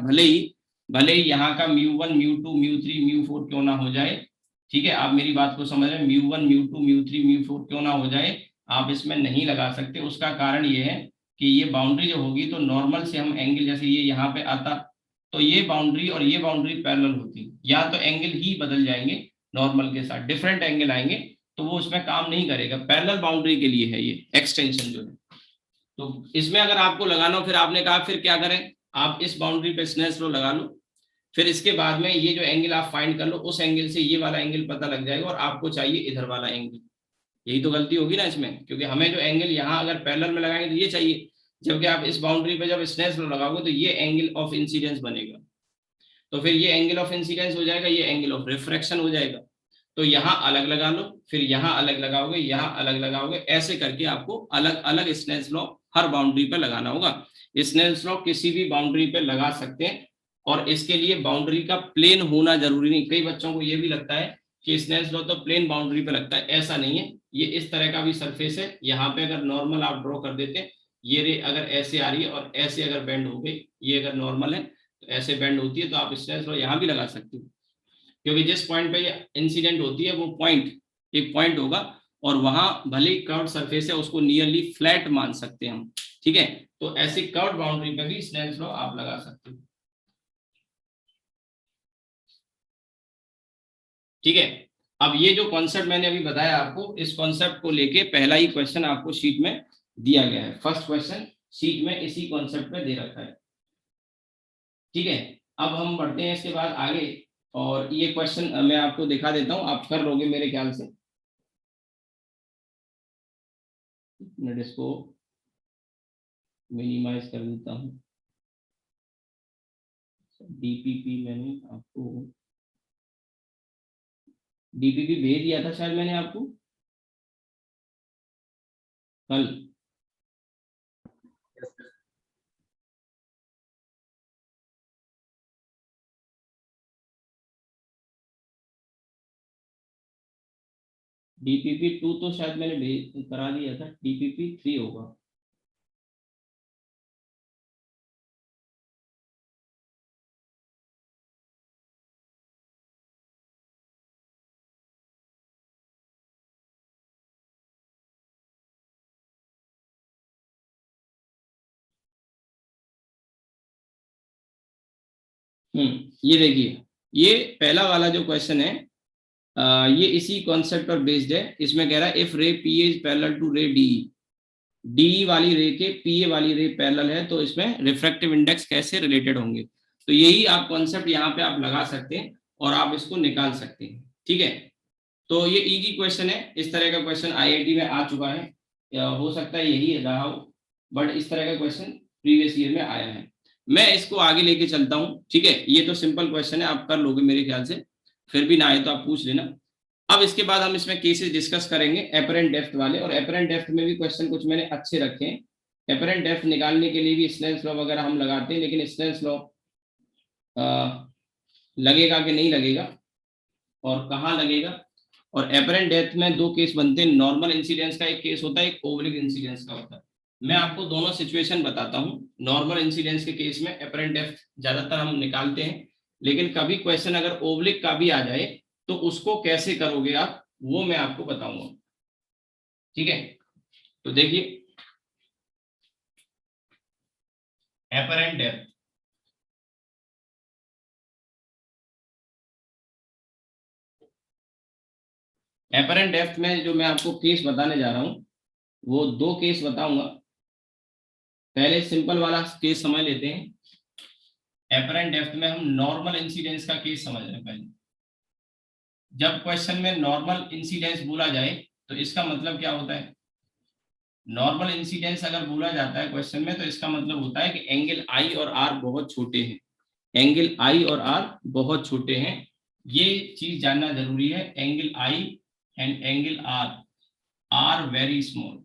भले ही यहाँ का μ1 μ2 μ3 μ4 क्यों ना हो जाए, ठीक है। आप मेरी बात को समझ रहे हैं, μ1 μ2 μ3 μ4 क्यों ना हो जाए, आप इसमें नहीं लगा सकते। उसका कारण ये है कि ये बाउंड्री जो होगी तो नॉर्मल से हम एंगल, जैसे ये यहाँ पे आता तो ये बाउंड्री और ये बाउंड्री पैरेलल होती, या तो एंगल ही बदल जाएंगे नॉर्मल के साथ, डिफरेंट एंगल आएंगे, तो वो उसमें काम नहीं करेगा। पैरेलल बाउंड्री के लिए है ये एक्सटेंशन जो है। तो इसमें अगर आपको लगाना हो, फिर आपने कहा फिर क्या करें, आप इस बाउंड्री पे स्नेल्स लॉ लगा लो, फिर इसके बाद में ये जो एंगल आप फाइंड कर लो, उस एंगल से ये वाला एंगल पता लग जाएगा और आपको चाहिए इधर वाला एंगल। यही तो गलती होगी ना इसमें, क्योंकि हमें जो एंगल यहाँ अगर पैरेलल में लगाएंगे तो ये चाहिए, जबकि आप इस बाउंड्री पे जब स्नेल्स लॉ लगाओगे तो ये एंगल ऑफ इंसिडेंस बनेगा, तो फिर ये एंगल ऑफ इंसिडेंस हो जाएगा, ये एंगल ऑफ रिफ्रैक्शन हो जाएगा। तो यहाँ अलग लगा लो, फिर यहाँ अलग लगाओगे, यहाँ अलग लगाओगे, ऐसे करके आपको अलग अलग स्नेल्स लॉ हर बाउंड्री पे लगाना होगा। स्नेल्स लॉ किसी भी बाउंड्री पे लगा सकते हैं, और इसके लिए बाउंड्री का प्लेन होना जरूरी नहीं। कई बच्चों को ये भी लगता है कि स्नेल्स लॉ तो प्लेन बाउंड्री पे लगता है, ऐसा नहीं है। ये इस तरह का भी सरफेस है, यहाँ पे अगर नॉर्मल आप ड्रॉ कर देते हैं, ये रे अगर ऐसे आ रही है और ऐसे अगर बेंड हो गई, ये अगर नॉर्मल है तो ऐसे बेंड होती है, तो आप स्नेल्स लॉ यहाँ भी लगा सकते हो, क्योंकि जिस पॉइंट पे ये इंसिडेंट होती है वो पॉइंट एक पॉइंट होगा, और वहां भले ही कर्व सरफेस है उसको नियरली फ्लैट मान सकते हैं हम, ठीक है। तो ऐसी कर्व बाउंड्री पे भी स्नेल्स लॉ आप लगा सकते हो, ठीक है। अब ये जो कॉन्सेप्ट मैंने अभी बताया आपको, इस कॉन्सेप्ट को लेके पहला ही क्वेश्चन आपको शीट में दिया गया है, फर्स्ट क्वेश्चन शीट में इसी कॉन्सेप्ट पे दे रखा है, ठीक है। अब हम बढ़ते हैं इसके बाद आगे, और ये क्वेश्चन मैं आपको दिखा देता हूं, आप कर लोगे मेरे ख्याल से। इसको मिनिमाइज कर देता हूं। डीपीपी मैंने आपको डीपीपी भेज दिया था शायद मैंने आपको कल। डीपीपी 2 तो शायद मैंने भेज करा दिया था, डीपीपी 3 होगा। ये देखिए, ये पहला वाला जो क्वेश्चन है, ये इसी कॉन्सेप्ट पर बेस्ड है। इसमें कह रहा है इफ रे पी इज पैरेलल टू रे डी, डी वाली रे के पीए वाली रे पैरेलल है, तो इसमें रिफ्रैक्टिव इंडेक्स कैसे रिलेटेड होंगे। तो यही आप कॉन्सेप्ट यहाँ पे आप लगा सकते हैं और आप इसको निकाल सकते हैं, ठीक है। तो ये इजी क्वेश्चन है, इस तरह का क्वेश्चन आईआईटी में आ चुका है, या हो सकता है यही रहा हो, बट इस तरह का क्वेश्चन प्रीवियस ईयर में आया है। मैं इसको आगे लेके चलता हूँ, ठीक है। ये तो सिंपल क्वेश्चन है, आप कर लोगे मेरे ख्याल से, फिर भी ना आए तो आप पूछ लेना। अब इसके बाद हम इसमें केसेस डिस्कस करेंगे एपरेंट डेप्थ वाले, और एपरेंट डेप्थ में भी क्वेश्चन कुछ मैंने अच्छे रखे हैं। एपरेंट डेप्थ निकालने के लिए भी स्नेल्स लॉ वगैरह हम लगाते हैं, लेकिन स्नेल्स लॉ लगेगा कि नहीं लगेगा और कहाँ लगेगा। और एपरेंट डेप्थ में दो केस बनते हैं, नॉर्मल इंसिडेंस का एक केस होता है, एक ओब्लिक इंसिडेंस का होता है। मैं आपको दोनों सिचुएशन बताता हूँ। नॉर्मल इंसिडेंस के केस में एपरेंट डेप्थ ज्यादातर हम निकालते हैं, लेकिन कभी क्वेश्चन अगर ओब्लिक का भी आ जाए तो उसको कैसे करोगे आप, वो मैं आपको बताऊंगा, ठीक है। तो देखिए, एपरेंट डेप्थ, एपरेंट डेप्थ में जो मैं आपको केस बताने जा रहा हूं, वो दो केस बताऊंगा। पहले सिंपल वाला केस समझ लेते हैं। एपरेंट डेप्थ में हम नॉर्मल इंसिडेंस का केस समझ रहे हैं पहले। जब क्वेश्चन में नॉर्मल इंसिडेंस बोला जाए तो इसका मतलब क्या होता है। नॉर्मल इंसिडेंस अगर बोला जाता है क्वेश्चन में, तो इसका मतलब होता है कि एंगल आई और आर बहुत छोटे हैं, एंगल आई और आर बहुत छोटे हैं। ये चीज जानना जरूरी है, angle i and angle r are very small.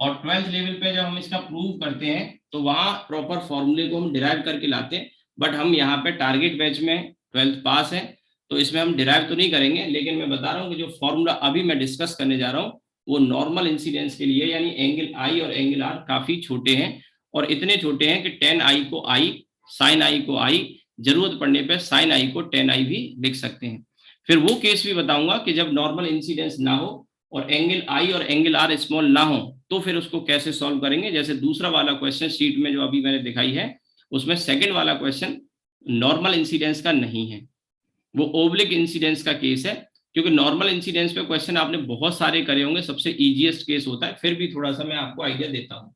और 12th लेवल पे जब हम इसका प्रूव करते हैं तो वहां प्रॉपर फॉर्मूले को हम डिराइव करके लाते हैं, बट हम यहाँ पे टारगेट बैच में 12th पास है, तो इसमें हम डिराइव तो नहीं करेंगे। लेकिन मैं बता रहा हूँ कि जो फॉर्मूला अभी मैं डिस्कस करने जा रहा हूँ वो नॉर्मल इंसिडेंस के लिए, यानी एंगल आई और एंगल आर काफी छोटे हैं, और इतने छोटे हैं कि टेन आई को आई, साइन आई को आई, जरूरत पड़ने पर साइन आई को टेन आई भी लिख सकते हैं। फिर वो केस भी बताऊंगा कि जब नॉर्मल इंसिडेंस ना हो और एंगल आई और एंगल आर स्मॉल ना हो, तो फिर उसको कैसे सॉल्व करेंगे। जैसे दूसरा वाला क्वेश्चन शीट में जो अभी मैंने दिखाई है, उसमें सेकंड वाला क्वेश्चन नॉर्मल इंसिडेंस का नहीं है, वो ओब्लिक इंसिडेंस का केस है। क्योंकि नॉर्मल इंसिडेंस पे क्वेश्चन आपने बहुत सारे करे होंगे, सबसे इजीएस्ट केस होता है, फिर भी थोड़ा सा मैं आपको आइडिया देता हूँ।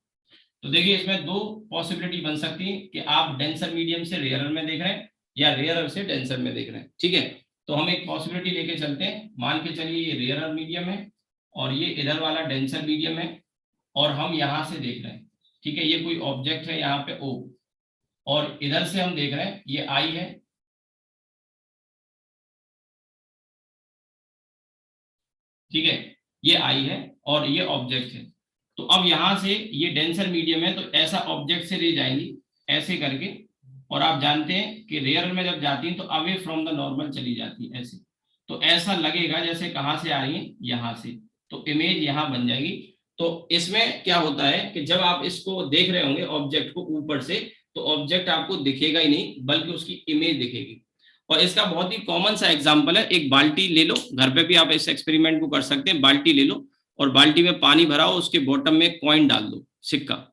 तो देखिए, इसमें दो पॉसिबिलिटी बन सकती है कि आप डेंसर मीडियम से रेयरर में देख रहे हैं या रेयरर से डेंसर में देख रहे हैं, ठीक है। तो हम एक पॉसिबिलिटी लेके चलते हैं, मान के चलिए ये रेयरर मीडियम है और ये इधर वाला डेंसर मीडियम है, और हम यहां से देख रहे हैं, ठीक है। ये कोई ऑब्जेक्ट है यहाँ पे ओ, और इधर से हम देख रहे हैं ये आई है, ठीक है, ये आई है और ये ऑब्जेक्ट है। तो अब यहां से ये डेंसर मीडियम है, तो ऐसा ऑब्जेक्ट से ले जाएंगी ऐसे करके, और आप जानते हैं कि रेयर में जब जाती है तो अवे फ्रॉम द नॉर्मल चली जाती है ऐसे। तो ऐसा लगेगा जैसे कहां से आ रही है, यहां से, तो इमेज यहां बन जाएगी। तो इसमें क्या होता है कि जब आप इसको देख रहे होंगे ऑब्जेक्ट को ऊपर से, तो ऑब्जेक्ट आपको दिखेगा ही नहीं बल्कि उसकी इमेज दिखेगी। और इसका बहुत ही कॉमन सा एग्जांपल है, एक बाल्टी ले लो, घर पे भी आप इस एक्सपेरिमेंट को कर सकते हैं। बाल्टी ले लो और बाल्टी में पानी भराओ, उसके बॉटम में कॉइन डाल दो, सिक्का।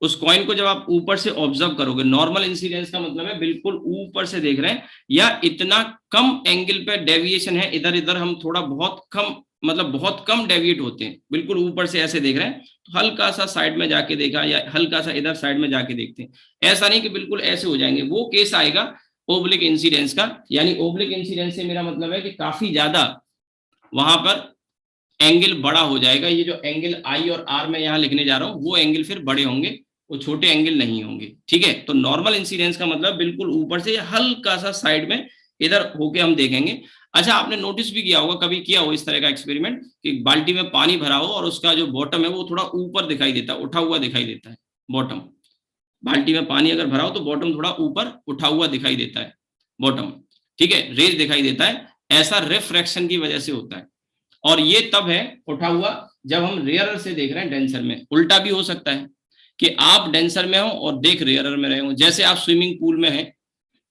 उस कॉइन को जब आप ऊपर से ऑब्जर्व करोगे, नॉर्मल इंसिडेंस का मतलब है बिल्कुल ऊपर से देख रहे हैं, या इतना कम एंगल पे डेविएशन है, इधर इधर हम थोड़ा बहुत कम, मतलब बहुत कम डेविएट होते हैं, बिल्कुल ऊपर से ऐसे देख रहे हैं, तो हल्का सा साइड में जाके देखा या हल्का सा इधर साइड में जाके देखते हैं। ऐसा नहीं कि बिल्कुल ऐसे हो जाएंगे, वो केस आएगा ओब्लिक इंसिडेंस का। यानी ओब्लिक इंसिडेंस से मेरा मतलब है कि काफी ज्यादा वहां पर एंगल बड़ा हो जाएगा। ये जो एंगल आई और आर में यहाँ लिखने जा रहा हूँ, वो एंगल फिर बड़े होंगे, वो छोटे एंगल नहीं होंगे, ठीक है। तो नॉर्मल इंसिडेंस का मतलब बिल्कुल ऊपर से हल्का सा साइड में इधर होके हम देखेंगे। अच्छा, आपने नोटिस भी किया होगा, कभी किया हो इस तरह का एक्सपेरिमेंट कि बाल्टी में पानी भरा हो और उसका जो बॉटम है वो थोड़ा ऊपर दिखाई देता है, उठा हुआ दिखाई देता है बॉटम। बाल्टी में पानी अगर भरा हो तो बॉटम थोड़ा ऊपर उठा हुआ दिखाई देता है, बॉटम, ठीक है, रेज दिखाई देता है। ऐसा रिफ्रैक्शन की वजह से होता है। और ये तब है उठा हुआ जब हम रेयरर से देख रहे हैं डेंसर में। उल्टा भी हो सकता है कि आप डेंसर में हो और देख रेयरर में रहे हो। जैसे आप स्विमिंग पूल में हैं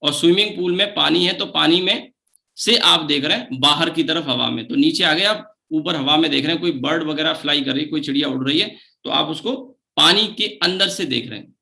और स्विमिंग पूल में पानी है, तो पानी में से आप देख रहे हैं बाहर की तरफ हवा में, तो नीचे आ गए आप, ऊपर हवा में देख रहे हैं, कोई बर्ड वगैरह फ्लाई कर रही है, कोई चिड़िया उड़ रही है, तो आप उसको पानी के अंदर से देख रहे हैं।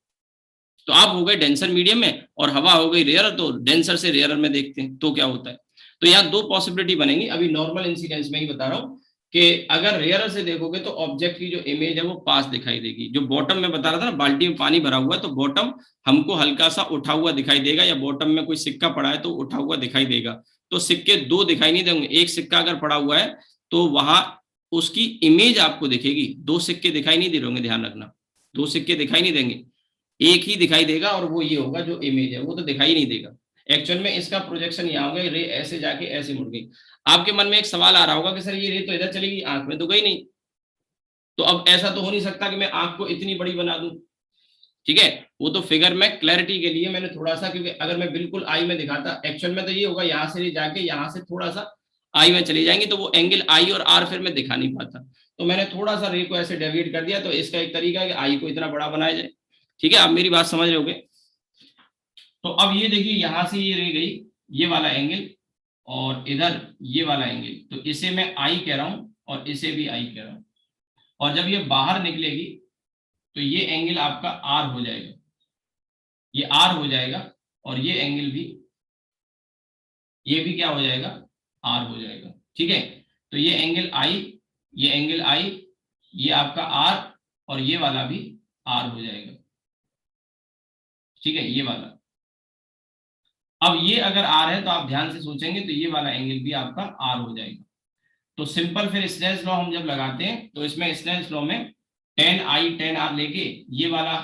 तो आप हो गए डेंसर मीडियम में और हवा हो गई रेयर, तो डेंसर से रेयर में देखते हैं, तो क्या होता है। तो यहाँ दो पॉसिबिलिटी बनेंगी। अभी नॉर्मल इंसिडेंस में ही बता रहा हूँ कि अगर रेयर से देखोगे तो ऑब्जेक्ट की जो इमेज है वो पास दिखाई देगी। जो बॉटम में बता रहा था ना, बाल्टी में पानी भरा हुआ है तो बॉटम हमको हल्का सा उठा हुआ दिखाई देगा, या बॉटम में कोई सिक्का पड़ा है तो उठा हुआ दिखाई देगा। तो सिक्के दो दिखाई नहीं देंगे, एक सिक्का अगर पड़ा हुआ है तो वहां उसकी इमेज आपको दिखेगी, दो सिक्के दिखाई नहीं दे रहे होंगे, ध्यान रखना, दो सिक्के दिखाई नहीं देंगे, एक ही दिखाई देगा, और वो ये होगा जो इमेज है, वो तो दिखाई नहीं देगा। एक्चुअल में इसका प्रोजेक्शन यहाँ होगा, रे ऐसे जाके ऐसे मुड़ गई। आपके मन में एक सवाल आ रहा होगा कि सर ये रे तो इधर चली गई, आंख में तो गई नहीं। तो अब ऐसा तो हो नहीं सकता कि मैं आंख को इतनी बड़ी बना दूं, ठीक है। वो तो फिगर में क्लैरिटी के लिए मैंने थोड़ा सा, क्योंकि अगर मैं बिल्कुल आई में दिखाता, एक्चुअल में तो ये होगा यहाँ से जाके यहाँ से थोड़ा सा आई में चली जाएंगी, तो वो एंगल आई और आर फिर मैं दिखा नहीं पाता। तो मैंने थोड़ा सा रे को ऐसे डेविएट कर दिया। तो इसका एक तरीका है कि आई को इतना बड़ा बनाया जाए, ठीक है। आप मेरी बात समझ रहे होगे। तो अब ये देखिए, यहां से ये रह गई ये वाला एंगल, और इधर ये वाला एंगल, तो इसे मैं आई कह रहा हूं और इसे भी आई कह रहा हूं। और जब ये बाहर निकलेगी तो ये एंगल आपका आर हो जाएगा, ये आर हो जाएगा, और ये एंगल भी, ये भी क्या हो जाएगा, आर हो जाएगा, ठीक है। तो ये एंगल आई, ये एंगल आई, ये आपका आर, और ये वाला भी आर हो जाएगा, ठीक है, ये वाला। अब ये अगर आर है तो आप ध्यान से सोचेंगे तो ये वाला एंगल भी आपका आर हो जाएगा। तो सिंपल फिर स्नेल्स लॉ हम जब लगाते हैं तो इसमें स्नेल्स लॉ में टेन आई टेन आर लेके ये वाला,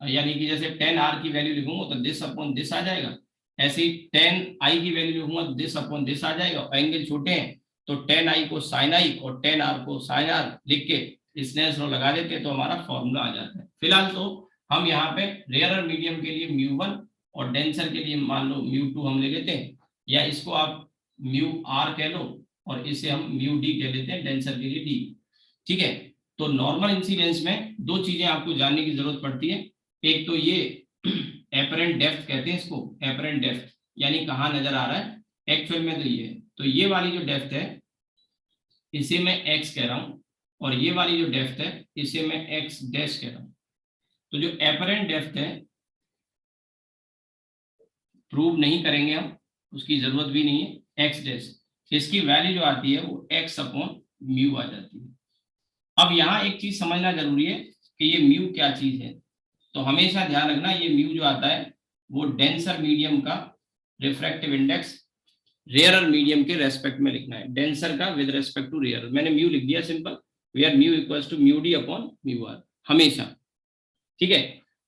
यानी कि जैसे टेन आर की वैल्यू लिखूंगा तो दिस अपॉन दिस आ जाएगा, ऐसे ही टेन आई की वैल्यू लिखूंगा तो दिस अपॉन दिस आ जाएगा। एंगल छोटे हैं तो टेन आई को साइन आई और टेन आर को साइन आर लिख के स्नेल्स लॉ लगा देते हैं, तो हमारा फॉर्मूला आ जाता है। फिलहाल तो हम यहाँ पे रेयर मीडियम के लिए म्यू वन और डेंसर के लिए मान लो म्यू टू हम ले लेते हैं, या इसको आप म्यू आर कह लो और इसे हम म्यू डी कह लेते हैं, डेंसर के लिए डी, ठीक है। तो नॉर्मल इंसिडेंस में दो चीजें आपको जानने की जरूरत पड़ती है। एक तो ये एपरेंट डेप्थ कहते हैं इसको, एपरेंट डेप्थ यानी कहाँ नजर आ रहा है, एक्चुअल में तो ये है। तो ये वाली जो डेप्थ है इसे मैं एक्स कह रहा हूं, और ये वाली जो डेप्थ है इसे मैं एक्स डैश कह रहा हूं। तो जो एपरेंट डेप्थ है प्रूव नहीं करेंगे हम, उसकी जरूरत भी नहीं है, एक्स डैश, इसकी वैल्यू जो आती है वो एक्स अपॉन म्यू आ जाती है। अब यहाँ एक चीज समझना जरूरी है कि ये म्यू क्या चीज है। तो हमेशा ध्यान रखना, ये म्यू जो आता है वो डेंसर मीडियम का रिफ्रैक्टिव इंडेक्स रेयरर मीडियम के रेस्पेक्ट में लिखना है, डेंसर का विद रेस्पेक्ट टू रेयर। मैंने म्यू लिख दिया simple, where mu equals to mu d upon mu r हमेशा, ठीक है।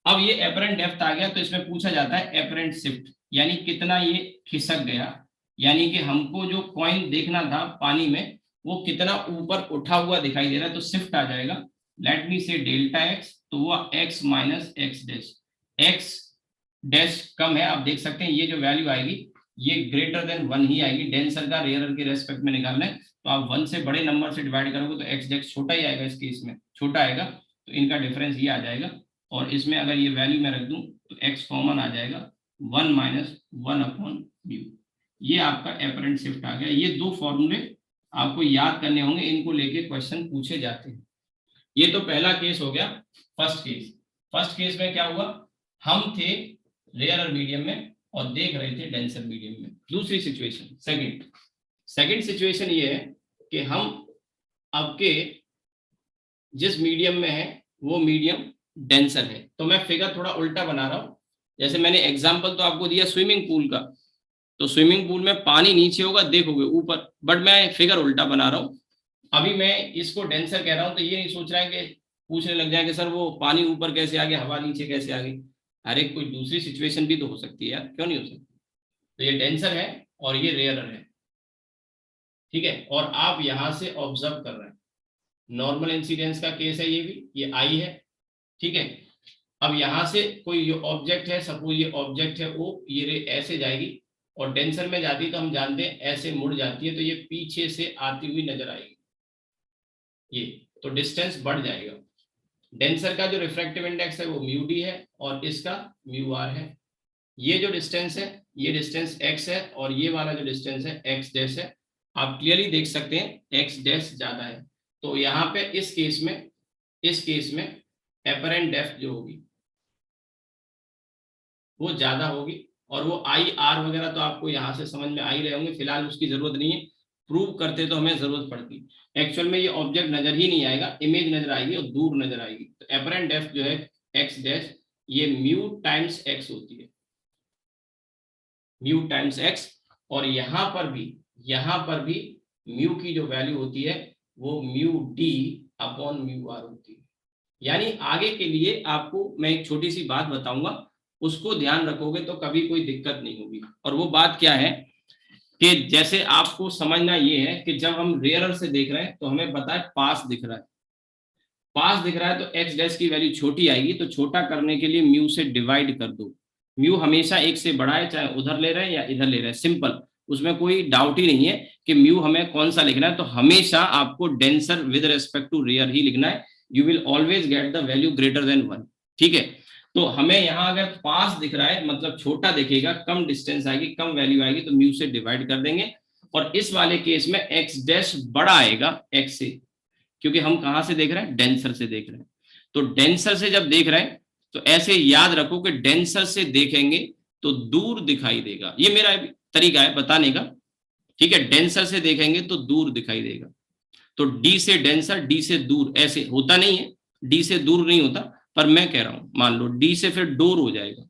अब ये एपरेंट डेप्थ आ गया तो इसमें पूछा जाता है एपरेंट शिफ्ट, यानी कितना ये खिसक गया, यानी कि हमको जो कॉइन देखना था पानी में वो कितना ऊपर उठा हुआ दिखाई दे रहा है, तो शिफ्ट आ जाएगा। लेट मी से डेल्टा एक्स, तो वो X minus X dash, X dash कम है, आप देख सकते हैं ये जो वैल्यू आएगी ये ग्रेटर देन 1 ही आएगी। डेंसर का रेयरर के रेस्पेक्ट में निकालना है तो आप 1 से बड़े नंबर से डिवाइड करोगे तो एक्स डेक्स छोटा ही आएगा, इस केस में छोटा आएगा, तो इनका डिफरेंस ये आ जाएगा। और इसमें अगर ये वैल्यू मैं रख दूं तो x कॉमन आ जाएगा 1 माइनस 1/μ। ये आपका एपरेंट शिफ्ट आ गया। ये दो फॉर्मूले आपको याद करने होंगे, इनको लेके क्वेश्चन पूछे जाते हैं। ये तो पहला केस हो गया, फर्स्ट केस। फर्स्ट केस में क्या हुआ, हम थे रेयर मीडियम में और देख रहे थे डेंसर मीडियम में। दूसरी सिचुएशन, सेकंड सिचुएशन ये है कि हम आपके जिस मीडियम में है वो मीडियम डेंसर है। तो मैं फिगर थोड़ा उल्टा बना रहा हूं। जैसे मैंने एग्जांपल तो आपको दिया स्विमिंग पूल का, तो स्विमिंग पूल में पानी नीचे होगा, देखोगे ऊपर, बट मैं फिगर उल्टा बना रहा हूं। अभी मैं इसको डेंसर कह रहा हूं तो ये नहीं सोच रहा है कि पूछने लग जाए कि सर वो पानी ऊपर कैसे आ गया, हवा नीचे कैसे आ गई। अरे कोई दूसरी सिचुएशन भी तो हो सकती है यार, क्यों नहीं हो सकती। तो ये डेंसर है और ये रेयरर है, ठीक है। और आप यहां से ऑब्जर्व कर रहे हैं, नॉर्मल इंसिडेंस का केस है ये भी, ये आई है, ठीक है। अब यहां से कोई ये ऑब्जेक्ट है, सपोज ये ऑब्जेक्ट है वो, ये रे ऐसे जाएगी और डेंसर में जाती तो हम जानते हैं ऐसे मुड़ जाती है, तो ये पीछे से आती हुई नजर आएगी ये, तो डिस्टेंस बढ़ जाएगा। डेंसर का जो रिफ्रैक्टिव इंडेक्स है वो म्यू डी है और इसका म्यू आर है। ये जो डिस्टेंस है ये डिस्टेंस x है और ये वाला जो डिस्टेंस है x डैश है। आप क्लियरली देख सकते हैं x डैश ज्यादा है, तो यहाँ पे इस केस में एपरेंट डेप्थ जो होगी वो ज्यादा होगी। और वो आई आर वगैरह तो आपको यहाँ से समझ में आ ही रहे होंगे, फिलहाल उसकी जरूरत नहीं है, प्रूव करते तो हमें जरूरत पड़ती। एक्चुअल में ये ऑब्जेक्ट नजर ही नहीं आएगा, इमेज नजर आएगी और दूर नजर आएगी। तो एपरेंट डेप्थ जो है एक्स डैश, ये म्यू टाइम्स एक्स होती है, म्यू टाइम्स एक्स। और यहाँ पर भी म्यू की जो वैल्यू होती है वो mu d upon mu r होती है। यानी आगे के लिए आपको मैं एक छोटी सी बात बताऊंगा, उसको ध्यान रखोगे तो कभी कोई दिक्कत नहीं होगी। और वो बात क्या है कि जैसे आपको समझना ये है कि जब हम रेयरर से देख रहे हैं तो हमें पता है पास दिख रहा है तो एक्स डैश की वैल्यू छोटी आएगी, तो छोटा करने के लिए म्यू से डिवाइड कर दो। म्यू हमेशा एक से बड़ा है, चाहे उधर ले रहे हैं या इधर ले रहे हैं, सिंपल, उसमें कोई डाउट ही नहीं है कि म्यू हमें कौन सा लिखना है। तो हमेशा आपको denser with respect to rare ही लिखना है, you will always get the value greater than 1, ठीक है। तो हमें यहाँ अगर पास दिख रहा है मतलब छोटा दिखेगा, कम डिस्टेंस आएगी, कम वैल्यू आएगी, तो म्यू से डिवाइड कर देंगे। और इस वाले केस में एक्स डैश बड़ा आएगा एक्स से, क्योंकि हम कहां से देख रहे हैं, डेंसर से देख रहे हैं। तो डेंसर से जब देख रहे हैं तो ऐसे याद रखो कि डेंसर से देखेंगे तो दूर दिखाई देगा। ये मेरा तरीका है बताने का, ठीक है। डेंसर से देखेंगे तो दूर दिखाई देगा। तो डी से डेंसर, डी से दूर, ऐसे होता नहीं है, डी से दूर नहीं होता, पर मैं कह रहा हूं मान लो डी से फिर डोर हो जाएगा।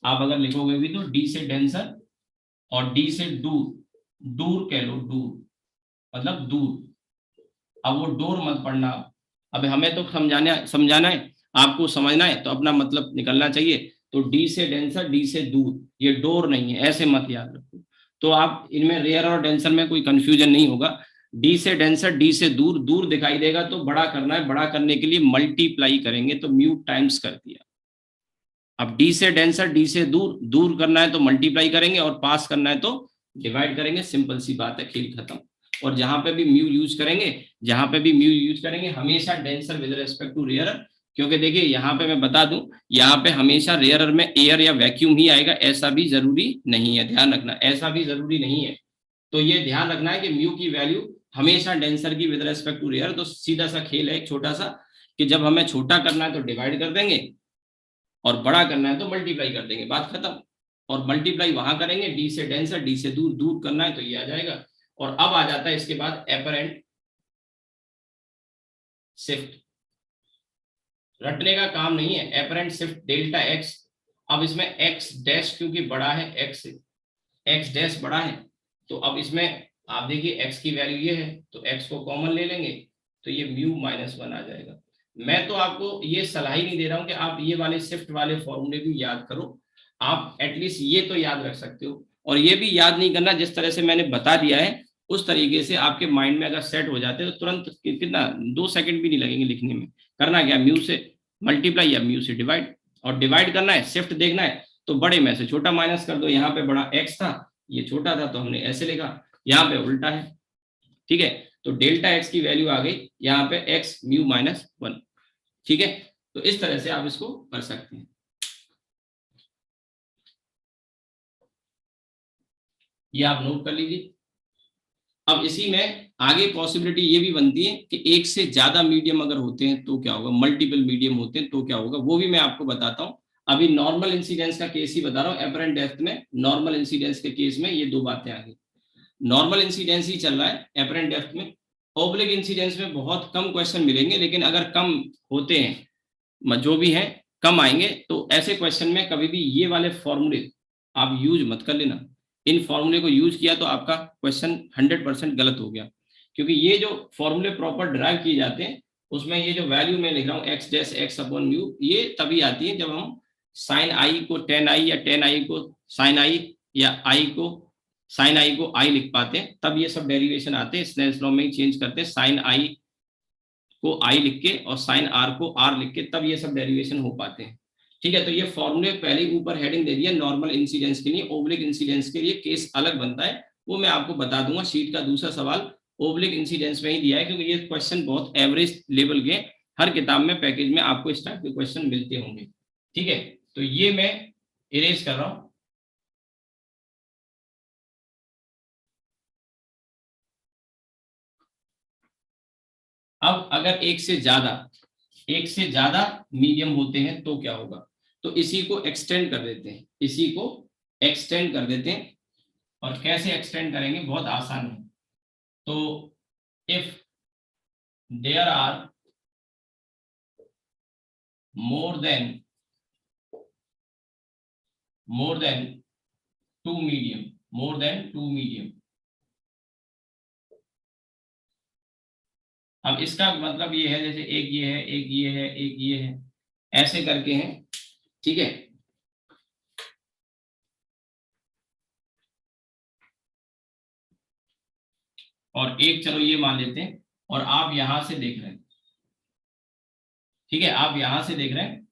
आप अगर लिखोगे भी तो डी से डेंसर और डी से दूर, दूर कह लो, दूर मतलब दूर। अब वो डोर मत पढ़ना, अब हमें तो समझाना है, आपको समझना है, तो अपना मतलब निकलना चाहिए। तो डी से डेंसर, डी से दूर, ये डोर नहीं है, ऐसे मत याद रखो। तो आप इनमें रेयर और डेंसर में कोई कंफ्यूजन नहीं होगा। डी से डेंसर, डी से दूर, दूर दिखाई देगा तो बड़ा करना है, बड़ा करने के लिए मल्टीप्लाई करेंगे, तो म्यू टाइम्स कर दिया। अब डी से डेंसर, डी से दूर, दूर करना है तो मल्टीप्लाई करेंगे और पास करना है तो डिवाइड करेंगे, सिंपल सी बात है, खेल खत्म। और जहां पे भी म्यू यूज करेंगे हमेशा denser with respect to rare, क्योंकि देखिए यहाँ पे मैं बता दूं, यहाँ पे हमेशा रेयर में एयर या वैक्यूम ही आएगा, ऐसा भी जरूरी नहीं है, ध्यान रखना, ऐसा भी जरूरी नहीं है। तो ये ध्यान रखना है कि म्यू की वैल्यू हमेशा डेंसर की विद रिस्पेक्ट टू रेयर। तो सीधा सा खेल है एक छोटा सा, कि जब हमें छोटा करना है तो डिवाइड कर देंगे और बड़ा करना है तो मल्टीप्लाई कर देंगे, बात खत्म। और मल्टीप्लाई वहां करेंगे, डी से डेंसर, डी से दूर, दूर करना है तो ये आ जाएगा। और अब आ जाता है इसके बाद एपरेंट शिफ्ट। रटने का काम नहीं है, एपरेंट शिफ्ट डेल्टा एक्स। अब इसमें एक्स डैश क्योंकि बड़ा है एक्स से, एक्स डैश बड़ा है, तो अब इसमें आप देखिए एक्स की वैल्यू ये है तो एक्स को कॉमन ले लेंगे तो ये म्यू -1 आ जाएगा। मैं तो आपको ये सलाह ही नहीं दे रहा हूं कि आप ये वाले शिफ्ट वाले फॉर्मूले भी याद करो, आप एटलीस्ट ये तो याद रख सकते हो। और ये भी याद नहीं करना, जिस तरह से मैंने बता दिया है उस तरीके से आपके माइंड में अगर सेट हो जाते हैं तो तुरंत कितना 2 सेकंड भी नहीं लगेंगे लिखने में। करना क्या, म्यू से मल्टीप्लाई या म्यू से डिवाइड, और डिवाइड करना है, शिफ्ट देखना है तो बड़े में से छोटा माइनस कर दो। यहाँ पे बड़ा एक्स था, ये छोटा था तो हमने ऐसे लिखा, यहाँ पे उल्टा है, ठीक है। तो डेल्टा एक्स की वैल्यू आ गई यहाँ पे एक्स म्यू माइनस 1, ठीक है। तो इस तरह से आप इसको कर सकते हैं, ये आप नोट कर लीजिए। अब इसी में आगे पॉसिबिलिटी ये भी बनती है कि एक से ज्यादा मीडियम अगर होते हैं तो क्या होगा, मल्टीपल मीडियम होते हैं तो क्या होगा, वो भी मैं आपको बताता हूं। अभी नॉर्मल इंसिडेंस का केस ही बता रहा हूं, एपरेंट डेप्थ में नॉर्मल इंसिडेंस के केस में ये दो बातें आ गई। नॉर्मल इंसिडेंस ही चल रहा है एपरेंट डेप्थ में। ओब्लिक इंसिडेंस में बहुत कम क्वेश्चन मिलेंगे, लेकिन अगर कम होते हैं, जो भी है कम आएंगे, तो ऐसे क्वेश्चन में कभी भी ये वाले फॉर्मूले आप यूज मत कर लेना। इन फॉर्मूले को यूज किया तो आपका क्वेश्चन 100% गलत हो गया, क्योंकि ये जो फॉर्मूले प्रॉपर ड्राइव किए जाते हैं उसमें ये जो वैल्यू मैं लिख रहा हूँ x dash x upon mu, ये तभी आती है जब हम साइन आई को टेन आई या टेन आई को साइन आई या आई को साइन आई को आई लिख पाते हैं, तब ये सब डेरिवेशन आते हैं। स्नेल्स लॉ में ही चेंज करते हैं, साइन आई को आई लिख के और साइन आर को आर लिख के, तब ये सब डेरिवेशन हो पाते हैं, ठीक है। तो ये फॉर्मूले पहले ही ऊपर हेडिंग दे दिया नॉर्मल इंसिडेंस के लिए। ओब्लिक इंसिडेंस के लिए केस अलग बनता है, वो मैं आपको बता दूंगा। शीट का दूसरा सवाल ओब्लिक इंसिडेंस में ही दिया है, क्योंकि ये क्वेश्चन बहुत एवरेज लेवल के हर किताब में पैकेज में आपको इस टाइप के क्वेश्चन मिलते होंगे, ठीक है। तो ये मैं इरेज कर रहा हूं। अब अगर एक से ज्यादा मीडियम होते हैं तो क्या होगा, तो इसी को एक्सटेंड कर देते हैं, इसी को एक्सटेंड कर देते हैं। और कैसे एक्सटेंड करेंगे, बहुत आसान है। तो if there are more than two medium, अब इसका मतलब ये है, जैसे एक ये है, एक ये है, एक ये है, ऐसे करके हैं, ठीक है। और एक चलो ये मान लेते हैं, और आप यहां से देख रहे हैं, ठीक है, आप यहां से देख रहे हैं।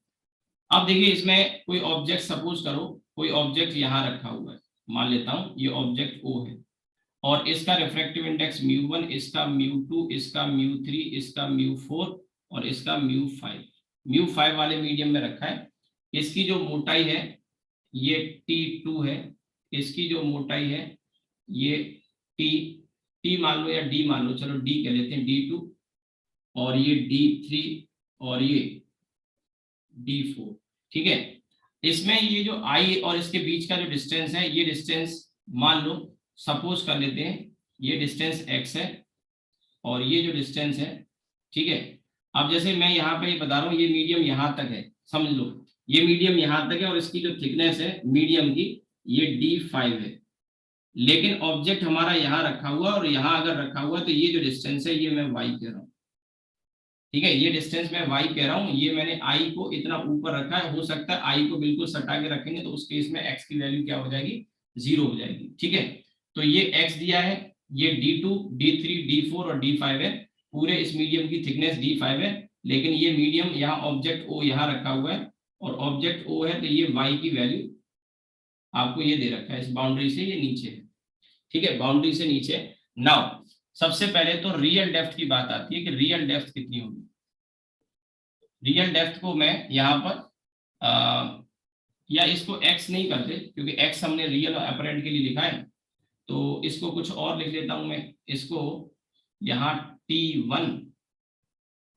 अब देखिए इसमें कोई ऑब्जेक्ट, सपोज करो कोई ऑब्जेक्ट यहां रखा हुआ है, मान लेता हूं ये ऑब्जेक्ट ओ है, और इसका रिफ्रैक्टिव इंडेक्स μ1, इसका μ2, इसका μ3, इसका μ4 और इसका μ5 वाले मीडियम में रखा है। इसकी जो मोटाई है ये T2 है, इसकी जो मोटाई है ये T मान लो या D मान लो, चलो D कह लेते हैं, D2, और ये D3 और ये D4, ठीक है। इसमें ये जो I और इसके बीच का जो डिस्टेंस है, ये डिस्टेंस मान लो, सपोज कर लेते हैं ये डिस्टेंस x है और ये जो डिस्टेंस है, ठीक है। अब जैसे मैं यहाँ पे ये बता रहा हूँ, ये मीडियम यहाँ तक है, समझ लो ये मीडियम यहाँ तक है, और इसकी जो थिकनेस है मीडियम की ये D5 है, लेकिन ऑब्जेक्ट हमारा यहाँ रखा हुआ, और यहाँ अगर रखा हुआ तो ये जो डिस्टेंस है ये मैं y कह रहा हूँ, ठीक है। ये डिस्टेंस मैं y कह रहा हूँ, ये मैंने i को इतना ऊपर रखा है, हो सकता है i को बिल्कुल सटा के रखेंगे तो उस केस में x की वैल्यू क्या हो जाएगी, 0 हो जाएगी, ठीक है। तो ये x दिया है, ये D2, D3, D4 और D5 है, पूरे इस मीडियम की थिकनेस D5 है, लेकिन ये मीडियम यहाँ ऑब्जेक्ट O यहाँ रखा हुआ है, और ऑब्जेक्ट O है तो ये y की वैल्यू आपको ये दे रखा है, इस बाउंड्री से ये नीचे है, ठीक है, बाउंड्री से नीचे। नाउ सबसे पहले तो रियल डेप्थ की बात आती है कि रियल डेप्थ कितनी होगी। रियल डेप्थ को मैं यहाँ पर या इसको x नहीं करते, क्योंकि x हमने रियल और अपरेंट के लिए लिखा है, तो इसको कुछ और लिख लेता हूं मैं, इसको यहाँ T1